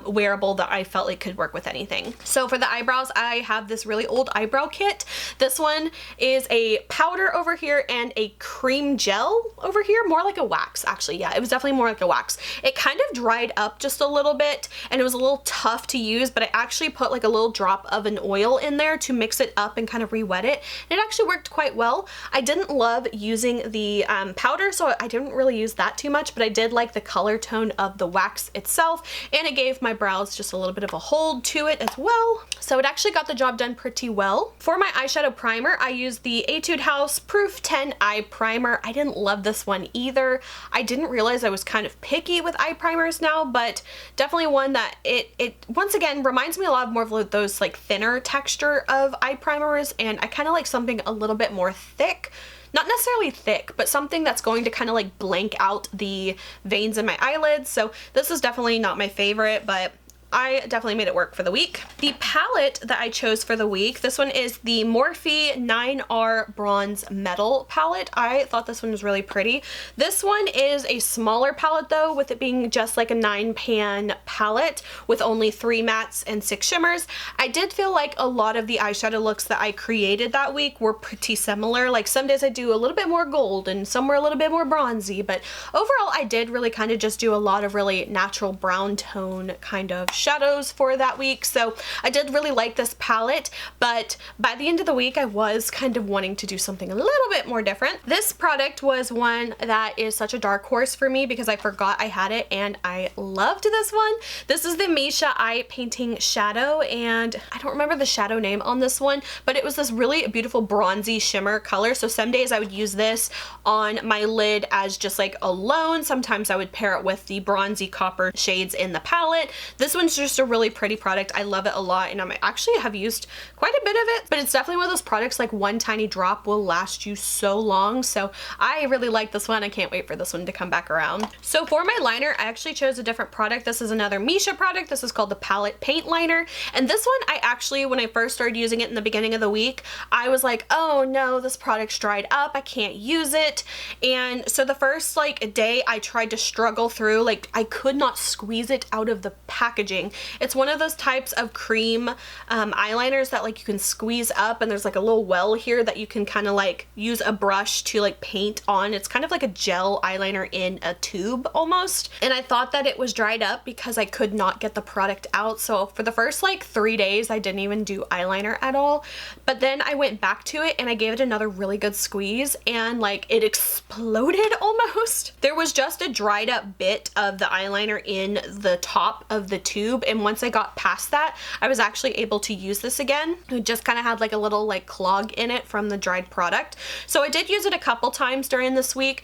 [SPEAKER 1] wearable that I felt like could work with anything. So for the eyebrows, I have this really old eyebrow kit. This one is a powder over here and a cream gel over here, more like a wax actually. Yeah, it was definitely more like a wax. It kind of dried up just a little bit and it was a little tough to use, but I actually put like a little drop of an oil in there to mix it up and kind of re-wet it. And it actually worked quite well. I didn't love using the powder, so I didn't really use that too much, but I did like the color tone of the wax itself, and it gave my brows just a little bit of a hold to it as well. So it actually got the job done pretty well. For my eyeshadow primer, I used the Etude House Proof 10 Eye Primer. I didn't love this one either. I didn't realize I was kind of picky with eye primers now, but definitely one that it once again reminds me a lot more of those like thinner texture of eye primers, and I kind of like something a little bit more thick. Not necessarily thick, but something that's going to kind of like blank out the veins in my eyelids. So this is definitely not my favorite, but I definitely made it work for the week. The palette that I chose for the week, this one is the Morphe 9R Bronze Metal palette. I thought this one was really pretty. This one is a smaller palette though, with it being just like a 9-pan palette with only 3 mattes and 6 shimmers. I did feel like a lot of the eyeshadow looks that I created that week were pretty similar. Like some days I do a little bit more gold and some were a little bit more bronzy, but overall I did really kind of just do a lot of really natural brown tone kind of shadows for that week. So I did really like this palette, but by the end of the week I was kind of wanting to do something a little bit more different. This product was one that is such a dark horse for me because I forgot I had it and I loved this one. This is the Missha Eye Painting Shadow, and I don't remember the shadow name on this one, but it was this really beautiful bronzy shimmer color. So some days I would use this on my lid as just like alone. Sometimes I would pair it with the bronzy copper shades in the palette. This one's just a really pretty product. I love it a lot, and I actually have used quite a bit of it, but it's definitely one of those products like one tiny drop will last you so long. So I really like this one. I can't wait for this one to come back around. So for my liner, I actually chose a different product. This is another Missha product. This is called the Palette Paint Liner, and this one I actually, when I first started using it in the beginning of the week, I was like, oh no, this product's dried up. I can't use it. And so the first like day I tried to struggle through, like I could not squeeze it out of the packaging. It's one of those types of cream eyeliners that like you can squeeze up, and there's like a little well here that you can kind of like use a brush to like paint on. It's kind of like a gel eyeliner in a tube almost. And I thought that it was dried up because I could not get the product out. So for the first like 3 days, I didn't even do eyeliner at all. But then I went back to it and I gave it another really good squeeze, and like it exploded almost. There was just a dried up bit of the eyeliner in the top of the tube, tube, and once I got past that, I was actually able to use this again. It just kind of had like a little like clog in it from the dried product. So I did use it a couple times during this week.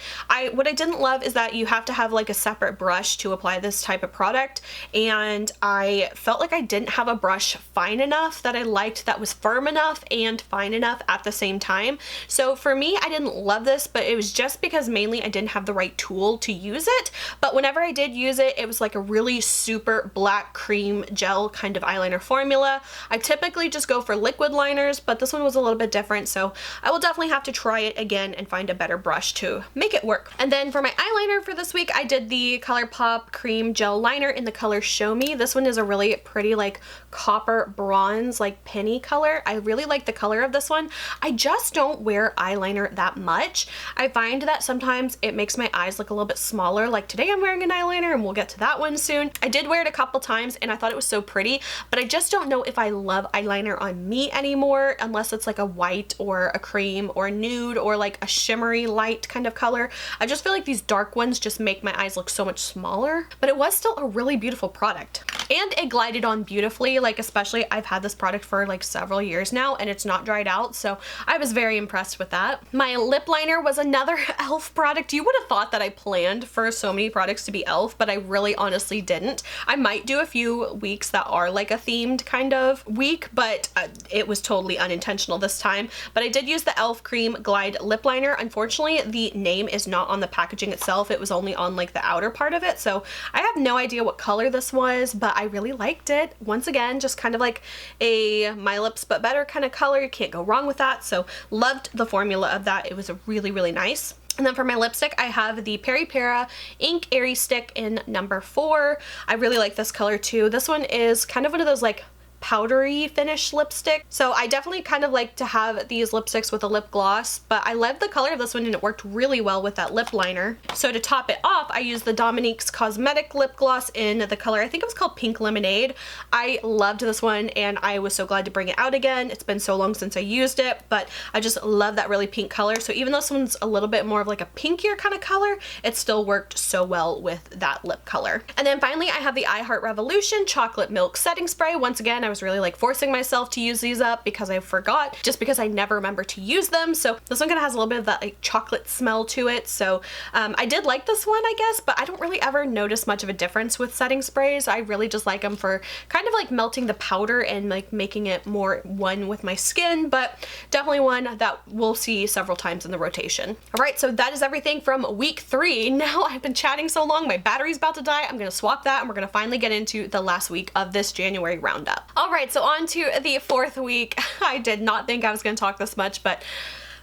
[SPEAKER 1] What I didn't love is that you have to have like a separate brush to apply this type of product, and I felt like I didn't have a brush fine enough that I liked that was firm enough and fine enough at the same time. So for me, I didn't love this, but it was just because mainly I didn't have the right tool to use it. But whenever I did use it, it was like a really super black cream gel kind of eyeliner formula. I typically just go for liquid liners, but this one was a little bit different, so I will definitely have to try it again and find a better brush to make it work. And then for my eyeliner for this week, I did the Colourpop cream gel liner in the color Show Me. This one is a really pretty like copper bronze like penny color. I really like the color of this one. I just don't wear eyeliner that much. I find that sometimes it makes my eyes look a little bit smaller. Like today I'm wearing an eyeliner and we'll get to that one soon. I did wear it a couple times and I thought it was so pretty, but I just don't know if I love eyeliner on me anymore unless it's like a white or a cream or a nude or like a shimmery light kind of color. I just feel like these dark ones just make my eyes look so much smaller, but it was still a really beautiful product. And it glided on beautifully, like especially I've had this product for like several years now and it's not dried out, so I was very impressed with that. My lip liner was another e.l.f. product. You would have thought that I planned for so many products to be e.l.f., but I really honestly didn't. I might do a few weeks that are like a themed kind of week, but it was totally unintentional this time. But I did use the e.l.f. Cream Glide Lip Liner. Unfortunately, the name is not on the packaging itself. It was only on like the outer part of it, so I have no idea what color this was, but I really liked it. Once again, just kind of like a My Lips But Better kind of color. You can't go wrong with that, so loved the formula of that. It was really, really nice. And then for my lipstick, I have the Peri Para Ink Airy Stick in number 4. I really like this color too. This one is kind of one of those like powdery finish lipstick. So I definitely kind of like to have these lipsticks with a lip gloss, but I love the color of this one and it worked really well with that lip liner. So to top it off, I used the Dominique's Cosmetic lip gloss in the color, I think it was called Pink Lemonade. I loved this one and I was so glad to bring it out again. It's been so long since I used it, but I just love that really pink color. So even though this one's a little bit more of like a pinkier kind of color, it still worked so well with that lip color. And then finally, I have the I Heart Revolution Chocolate Milk Setting Spray. Once again, I was really like forcing myself to use these up because I forgot, just because I never remember to use them. So this one kind of has a little bit of that like chocolate smell to it. So I did like this one, I guess, but I don't really ever notice much of a difference with setting sprays. I really just like them for kind of like melting the powder and like making it more one with my skin, but definitely one that we'll see several times in the rotation. All right, so that is everything from week 3. Now I've been chatting so long, my battery's about to die. I'm gonna swap that and we're gonna finally get into the last week of this January roundup. All right, so on to the 4th week. I did not think I was gonna talk this much, but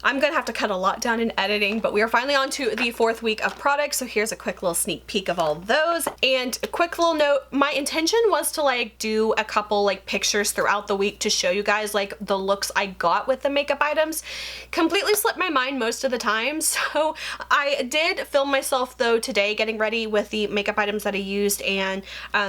[SPEAKER 1] I'm gonna have to cut a lot down in editing, but we are finally on to the 4th week of products. So here's a quick little sneak peek of all of those. And a quick little note, my intention was to like do a couple like pictures throughout the week to show you guys like the looks I got with the makeup items. Completely slipped my mind most of the time. So I did film myself though today getting ready with the makeup items that I used and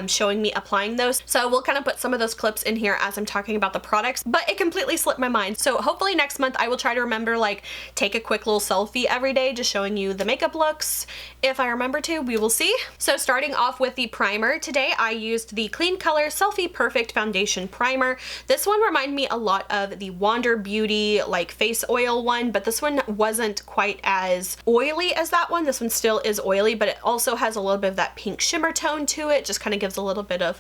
[SPEAKER 1] showing me applying those. So we'll kind of put some of those clips in here as I'm talking about the products, but it completely slipped my mind. So hopefully next month I will try to remember like take a quick little selfie every day just showing you the makeup looks. If I remember to, we will see. So starting off with the primer, today I used the Kleancolor Selfie Perfect Foundation Primer. This one reminded me a lot of the Wander Beauty like face oil one, but this one wasn't quite as oily as that one. This one still is oily, but it also has a little bit of that pink shimmer tone to it. Just kind of gives a little bit of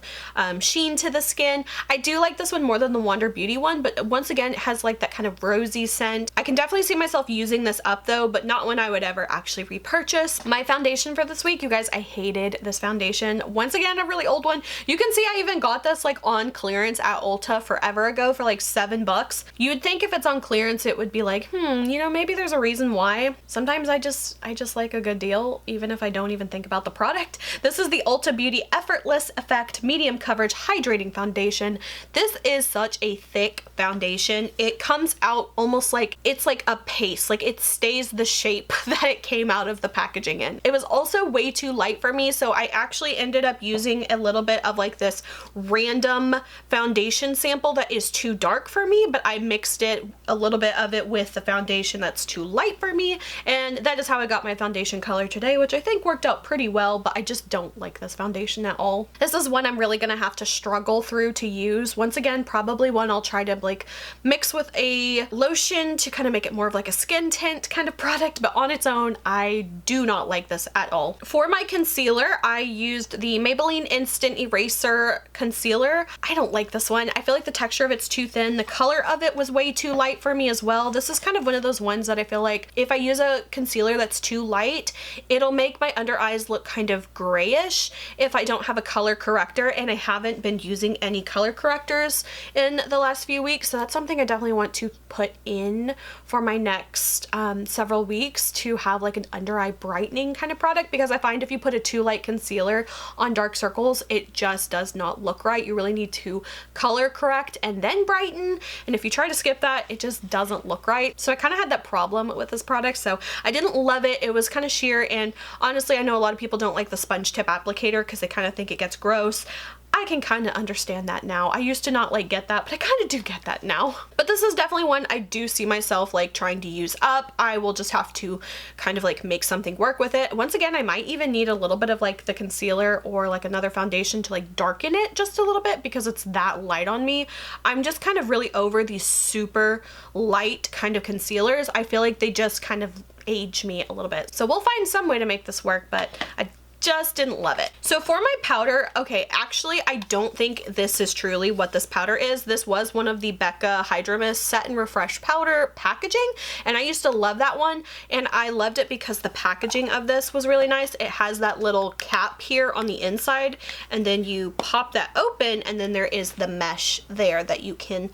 [SPEAKER 1] sheen to the skin. I do like this one more than the Wander Beauty one, but once again, it has like that kind of rosy scent. I can definitely see myself using this up though, but not when I would ever actually repurchase. My foundation for this week, you guys, I hated this foundation. Once again, a really old one. You can see I even got this like on clearance at Ulta forever ago for like $7. You would think if it's on clearance, it would be like, you know, maybe there's a reason why. Sometimes I just like a good deal, even if I don't even think about the product. This is the Ulta Beauty Effortless Effect Medium Coverage Hydrating Foundation. This is such a thick foundation. It comes out almost like, it's like like a paste, like it stays the shape that it came out of the packaging in. It was also way too light for me, so I actually ended up using a little bit of like this random foundation sample that is too dark for me, but I mixed it, a little bit of it, with the foundation that's too light for me, and that is how I got my foundation color today, which I think worked out pretty well, but I just don't like this foundation at all. This is one I'm really gonna have to struggle through to use. Once again, probably one I'll try to like mix with a lotion to kind of make it more of like a skin tint kind of product, but on its own, I do not like this at all. For my concealer, I used the Maybelline Instant Eraser Concealer. I don't like this one. I feel like the texture of it's too thin. The color of it was way too light for me as well. This is kind of one of those ones that I feel like if I use a concealer that's too light, it'll make my under eyes look kind of grayish if I don't have a color corrector, and I haven't been using any color correctors in the last few weeks, so that's something I definitely want to put in for my next several weeks to have like an under eye brightening kind of product, because I find if you put a too light concealer on dark circles, it just does not look right. You really need to color correct and then brighten, and if you try to skip that, it just doesn't look right. So I kind of had that problem with this product, so I didn't love it. It was kind of sheer, and honestly, I know a lot of people don't like the sponge tip applicator because they kind of think it gets gross. I can kind of understand that now. I used to not like get that, but I kind of do get that now. But this is definitely one I do see myself like trying to use up. I will just have to kind of like make something work with it. Once again, I might even need a little bit of like the concealer or like another foundation to like darken it just a little bit because it's that light on me. I'm just kind of really over these super light kind of concealers. I feel like they just kind of age me a little bit. So we'll find some way to make this work, but I just didn't love it. So for my powder, okay, actually I don't think this is truly what this powder is. This was one of the Becca Hydra Mist Set and Refresh powder packaging, and I used to love that one, and I loved it because the packaging of this was really nice. It has that little cap here on the inside, and then you pop that open, and then there is the mesh there that you can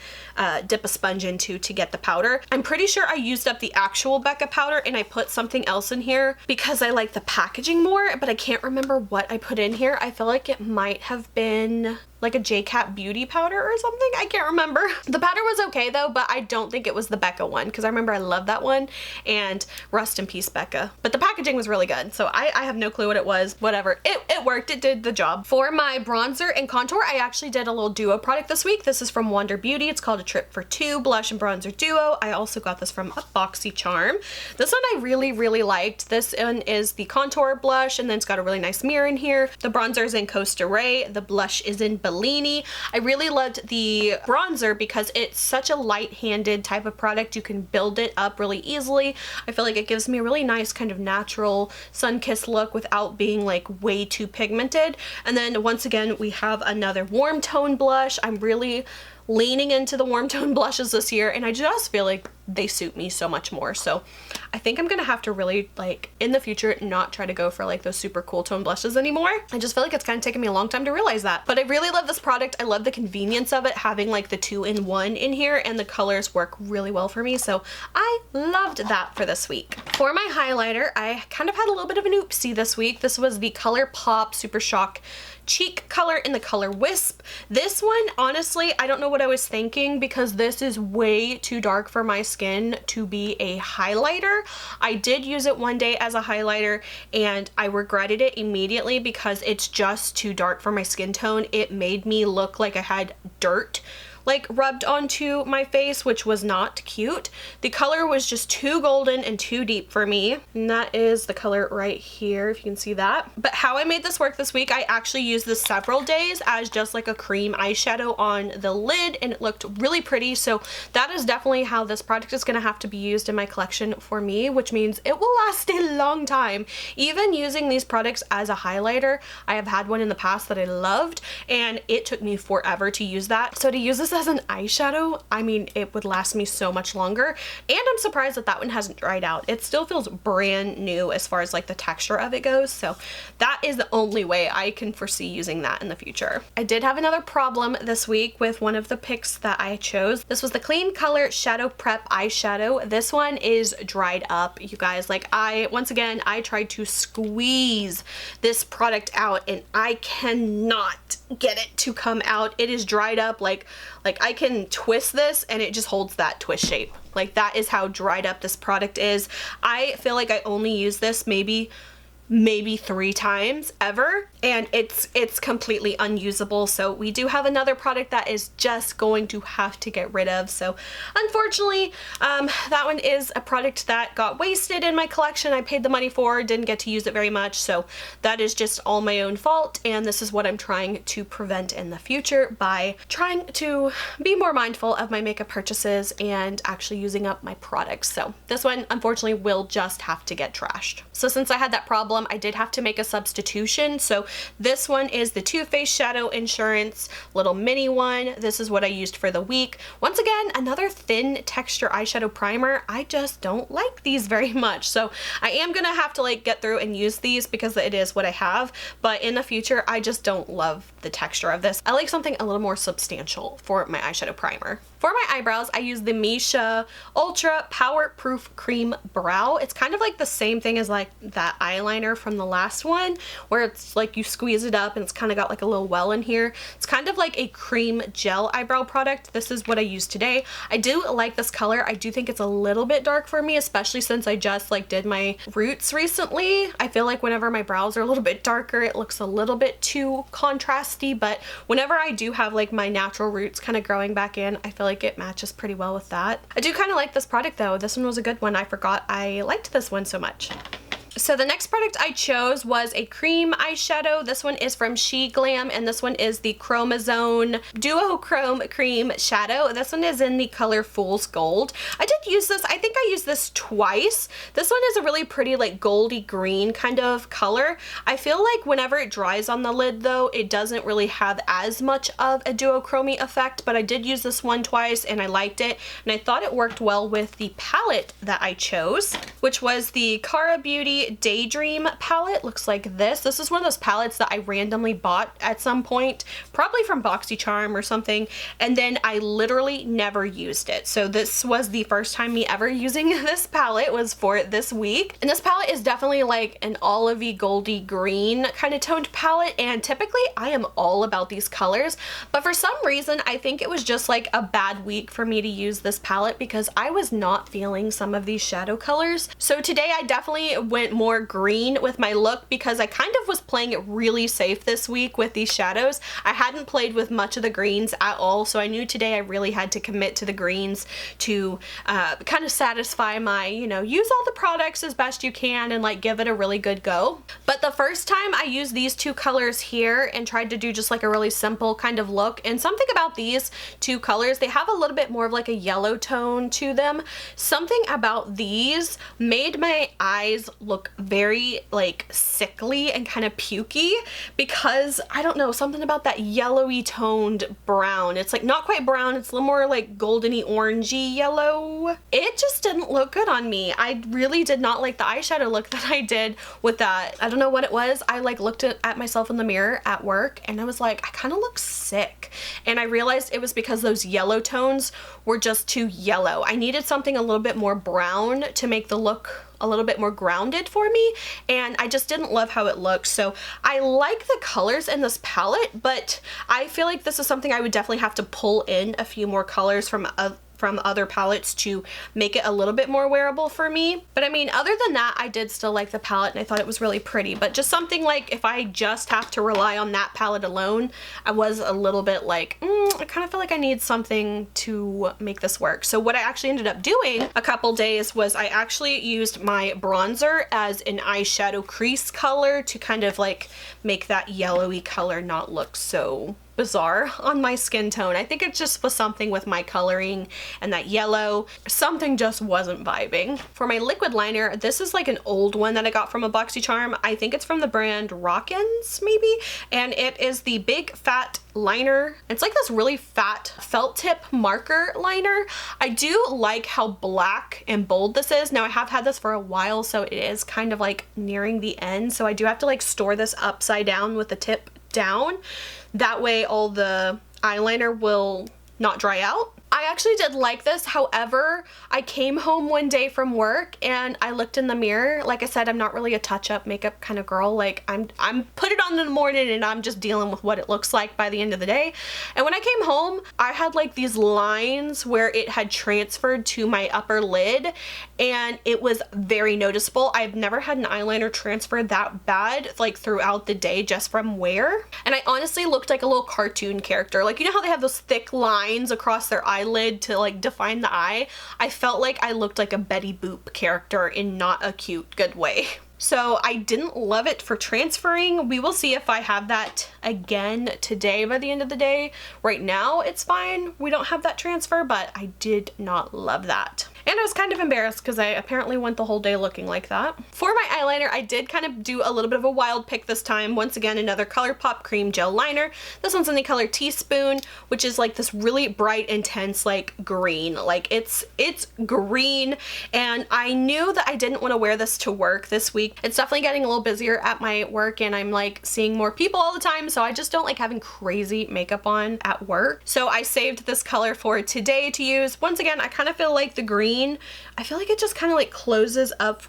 [SPEAKER 1] dip a sponge into to get the powder. I'm pretty sure I used up the actual Becca powder and I put something else in here because I like the packaging more, but I can't remember what I put in here. I feel like it might have been like a JCat beauty powder or something. I can't remember. The powder was okay though, but I don't think it was the Becca one because I remember I loved that one, and rest in peace Becca. But the packaging was really good, so I have no clue what it was. Whatever. It worked. It did the job. For my bronzer and contour, I actually did a little duo product this week. This is from Wander Beauty. It's called A Trip for Two Blush and Bronzer Duo. I also got this from a BoxyCharm. This one I really liked. This one is the contour blush, and then it's got a really nice mirror in here. The bronzer is in Costa Ray. The blush is in Bellini. I really loved the bronzer because it's such a light-handed type of product. You can build it up really easily. I feel like it gives me a really nice kind of natural sun-kissed look without being like way too pigmented. And then once again, we have another warm tone blush. I'm really leaning into the warm tone blushes this year, and I just feel like they suit me so much more. So I think I'm gonna have to really, like, in the future not try to go for like those super cool tone blushes anymore. I just feel like it's kind of taken me a long time to realize that. But I really love this product. I love the convenience of it, having like the 2-in-1 in here, and the colors work really well for me. So I loved that for this week. For my highlighter, I kind of had a little bit of an oopsie this week. This was the Colourpop Super Shock cheek color in the color Wisp. This one, honestly, I don't know what I was thinking because this is way too dark for my skin to be a highlighter. I did use it one day as a highlighter and I regretted it immediately because it's just too dark for my skin tone. It made me look like I had dirt like rubbed onto my face, which was not cute. The color was just too golden and too deep for me, and that is the color right here, if you can see that. But how I made this work this week, I actually used this several days as just like a cream eyeshadow on the lid, and it looked really pretty. So that is definitely how this product is gonna have to be used in my collection for me, which means it will last a long time. Even using these products as a highlighter, I have had one in the past that I loved, and it took me forever to use that. So to use this as an eyeshadow, I mean, it would last me so much longer, and I'm surprised that that one hasn't dried out. It still feels brand new as far as like the texture of it goes, so that is the only way I can foresee using that in the future. I did have another problem this week with one of the picks that I chose. This was the Kleancolor Shadow Prep eyeshadow. This one is dried up, you guys. Like, once again, I tried to squeeze this product out and I cannot get it to come out. It is dried up like Like I can twist this and it just holds that twist shape. Like that is how dried up this product is. I feel like I only use this maybe 3 times ever, and it's completely unusable. So we do have another product that is just going to have to get rid of. So unfortunately, that one is a product that got wasted in my collection. I paid the money for, didn't get to use it very much, so that is just all my own fault, and this is what I'm trying to prevent in the future by trying to be more mindful of my makeup purchases and actually using up my products. So this one unfortunately will just have to get trashed. So since I had that problem, I did have to make a substitution. So this one is the Too Faced Shadow Insurance little mini one. This is what I used for the week. Once again, another thin texture eyeshadow primer. I just don't like these very much. So I am gonna have to like get through and use these because it is what I have. But in the future, I just don't love the texture of this. I like something a little more substantial for my eyeshadow primer. For my eyebrows, I use the Missha Ultra Power Proof Cream Brow. It's kind of like the same thing as like that eyeliner from the last one, where it's like you squeeze it up and it's kind of got like a little well in here. It's kind of like a cream gel eyebrow product. This is what I use today. I do like this color. I do think it's a little bit dark for me, especially since I just like did my roots recently. I feel like whenever my brows are a little bit darker, it looks a little bit too contrasty, but whenever I do have like my natural roots kind of growing back in, I feel like it matches pretty well with that. I do kind of like this product though. This one was a good one. I forgot I liked this one so much. So the next product I chose was a cream eyeshadow. This one is from Sheglam, and this one is the Chromazone Duochrome Cream Shadow. This one is in the color Fool's Gold. I did use this. I think I used this twice. This one is a really pretty like goldy green kind of color. I feel like whenever it dries on the lid though, it doesn't really have as much of a duochrome effect, but I did use this one twice and I liked it, and I thought it worked well with the palette that I chose, which was the Cara Beauty Daydream palette. Looks like this. This is one of those palettes that I randomly bought at some point, probably from BoxyCharm or something, and then I literally never used it. So this was the first time me ever using this palette, was for this week. And this palette is definitely like an olivey goldy green kind of toned palette, and typically I am all about these colors, but for some reason I think it was just like a bad week for me to use this palette because I was not feeling some of these shadow colors. So today I definitely went more green with my look because I kind of was playing it really safe this week with these shadows. I hadn't played with much of the greens at all, so I knew today I really had to commit to the greens to kind of satisfy my, you know, use all the products as best you can and like give it a really good go. But the first time I used these two colors here and tried to do just like a really simple kind of look, and something about these two colors, they have a little bit more of like a yellow tone to them. Something about these made my eyes look very like sickly and kind of pukey because I don't know, something about that yellowy toned brown. It's like not quite brown, it's a little more like goldeny orangey yellow. It just didn't look good on me. I really did not like the eyeshadow look that I did with that. I don't know what it was. I like looked at myself in the mirror at work and I was like, I kind of look sick, and I realized it was because those yellow tones were just too yellow. I needed something a little bit more brown to make the look a little bit more grounded for me, and I just didn't love how it looked. So I like the colors in this palette, but I feel like this is something I would definitely have to pull in a few more colors from other palettes to make it a little bit more wearable for me. But I mean, other than that, I did still like the palette and I thought it was really pretty, but just something like if I just have to rely on that palette alone, I was a little bit like, I kind of feel like I need something to make this work. So what I actually ended up doing a couple days was I actually used my bronzer as an eyeshadow crease color to kind of like make that yellowy color not look so bizarre on my skin tone. I think it just was something with my coloring and that yellow. Something just wasn't vibing. For my liquid liner, this is like an old one that I got from a BoxyCharm. I think it's from the brand Rockins maybe, and it is the Big Fat Liner. It's like this really fat felt tip marker liner. I do like how black and bold this is. Now I have had this for a while, so it is kind of like nearing the end, so I do have to like store this upside down with the tip down. That way all the eyeliner will not dry out. I I actually did like this. However, I came home one day from work and I looked in the mirror. Like I said, I'm not really a touch-up makeup kind of girl. Like I'm put it on in the morning and I'm just dealing with what it looks like by the end of the day. And when I came home, I had like these lines where it had transferred to my upper lid and it was very noticeable. I've never had an eyeliner transfer that bad like throughout the day just from wear. And I honestly looked like a little cartoon character. Like, you know how they have those thick lines across their eyelid to like define the eye? I felt like I looked like a Betty Boop character in not a cute, good way. So I didn't love it for transferring. We will see if I have that again today by the end of the day. Right now it's fine. We don't have that transfer, but I did not love that. And I was kind of embarrassed because I apparently went the whole day looking like that. For my eyeliner, I did kind of do a little bit of a wild pick this time. Once again, another Colourpop cream gel liner. This one's in the color Teaspoon, which is like this really bright, intense, like green. Like it's green, and I knew that I didn't want to wear this to work this week. It's definitely getting a little busier at my work and I'm like seeing more people all the time, so I just don't like having crazy makeup on at work. So I saved this color for today to use. Once again, I kind of feel like the green, I feel like it just kind of like closes up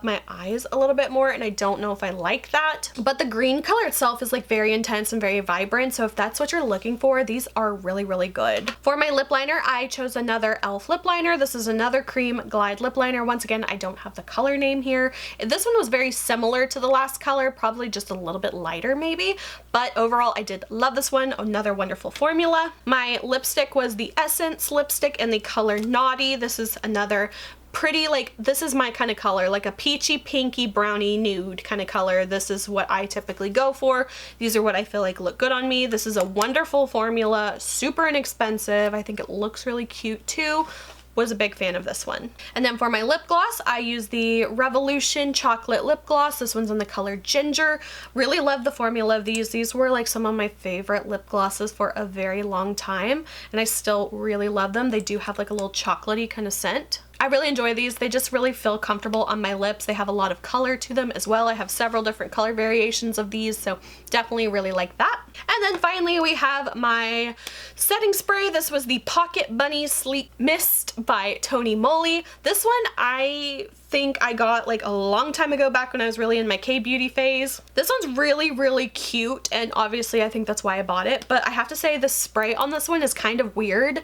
[SPEAKER 1] my eyes a little bit more, and I don't know if I like that. But the green color itself is like very intense and very vibrant, so if that's what you're looking for, these are really, really good. For my lip liner, I chose another e.l.f. lip liner. This is another cream glide lip liner. Once again, I don't have the color name here. This one was very similar to the last color, probably just a little bit lighter maybe, but overall I did love this one. Another wonderful formula. My lipstick was the Essence lipstick in the color Naughty. This is another pretty, like, this is my kind of color, like a peachy pinky brownie nude kind of color. This is what I typically go for. These are what I feel like look good on me. This is a wonderful formula, super inexpensive. I think it looks really cute too. Was a big fan of this one. And then for my lip gloss, I use the Revolution Chocolate Lip Gloss. This one's in the color Ginger. Really love the formula of these. These were like some of my favorite lip glosses for a very long time, and I still really love them. They do have like a little chocolatey kind of scent. I really enjoy these. They just really feel comfortable on my lips. They have a lot of color to them as well. I have several different color variations of these, so definitely really like that. And then finally we have my setting spray. This was the Pocket Bunny Sleep Mist by Tony Moly. This one I think I got like a long time ago, back when I was really in my K-beauty phase. This one's really, really cute, and obviously I think that's why I bought it, but I have to say the spray on this one is kind of weird.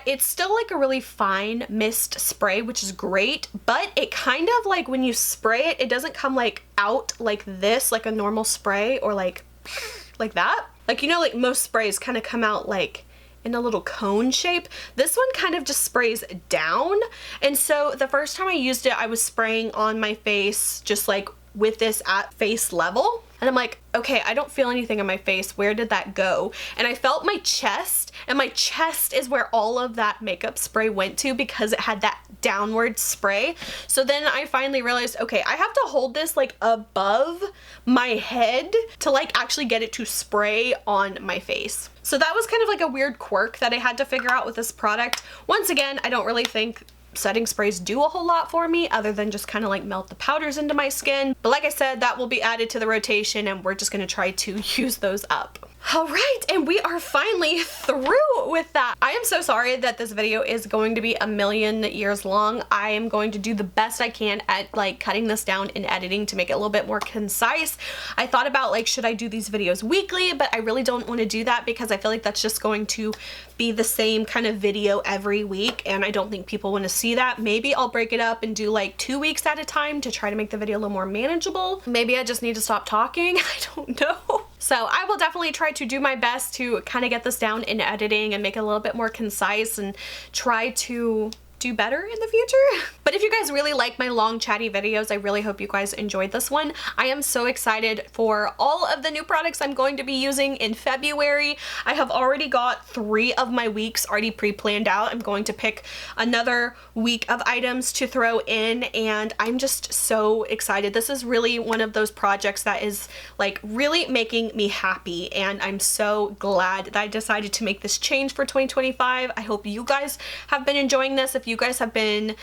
[SPEAKER 1] It's still like a really fine mist spray, which is great, but it kind of like when you spray it, it doesn't come like out like this, like a normal spray, or like that. Like, you know, like most sprays kind of come out like in a little cone shape. This one kind of just sprays down, and so the first time I used it, I was spraying on my face just like with this at face level, and I'm like, okay, I don't feel anything on my face. Where did that go? And I felt my chest, and my chest is where all of that makeup spray went to because it had that downward spray. So then I finally realized, okay, I have to hold this like above my head to like actually get it to spray on my face. So that was kind of like a weird quirk that I had to figure out with this product. Once again, I don't really think setting sprays do a whole lot for me other than just kind of like melt the powders into my skin. But like I said, that will be added to the rotation, and we're just going to try to use those up. All right, and we are finally through with that. I am so sorry that this video is going to be a million years long. I am going to do the best I can at like cutting this down and editing to make it a little bit more concise. I thought about like, should I do these videos weekly? But I really don't want to do that because I feel like that's just going to be the same kind of video every week, and I don't think people want to see that. Maybe I'll break it up and do like 2 weeks at a time to try to make the video a little more manageable. Maybe I just need to stop talking. I don't know. So I will definitely try to do my best to kind of get this down in editing and make it a little bit more concise and try to do better in the future. But if you guys really like my long chatty videos, I really hope you guys enjoyed this one. I am so excited for all of the new products I'm going to be using in February. I have already got 3 of my weeks already pre-planned out. I'm going to pick another week of items to throw in, and I'm just so excited. This is really one of those projects that is like really making me happy, and I'm so glad that I decided to make this change for 2025. I hope you guys have been enjoying this. If you you guys have been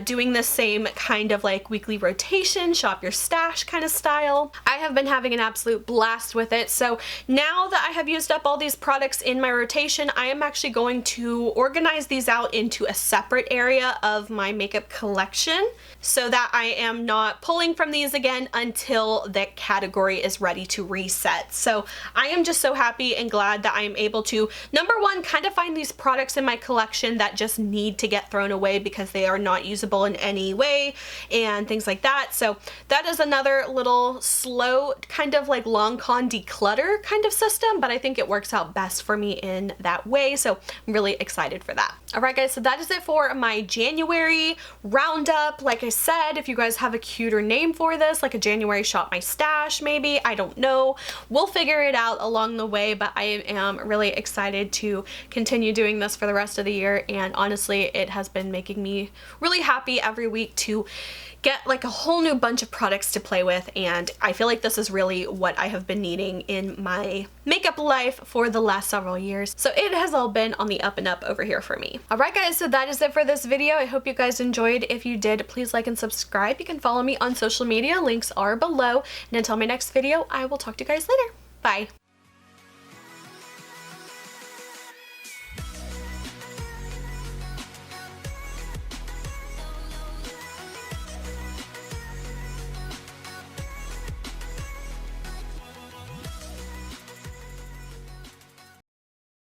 [SPEAKER 1] doing the same kind of like weekly rotation, shop your stash kind of style. I have been having an absolute blast with it. So now that I have used up all these products in my rotation, I am actually going to organize these out into a separate area of my makeup collection so that I am not pulling from these again until the category is ready to reset. So I am just so happy and glad that I am able to, number one, kind of find these products in my collection that just need to get thrown away because they are not usable in any way and things like that. So that is another little slow kind of like long con declutter kind of system, but I think it works out best for me in that way. So I'm really excited for that. All right, guys, so that is it for my January roundup. Like I said, if you guys have a cuter name for this, like a January shop my stash, maybe, I don't know. We'll figure it out along the way, but I am really excited to continue doing this for the rest of the year. And honestly, it has been making me really happy every week to get like a whole new bunch of products to play with, and I feel like this is really what I have been needing in my makeup life for the last several years. So it has all been on the up and up over here for me. Alright guys, so that is it for this video. I hope you guys enjoyed. If you did, please like and subscribe. You can follow me on social media. Links are below. And until my next video, I will talk to you guys later. Bye.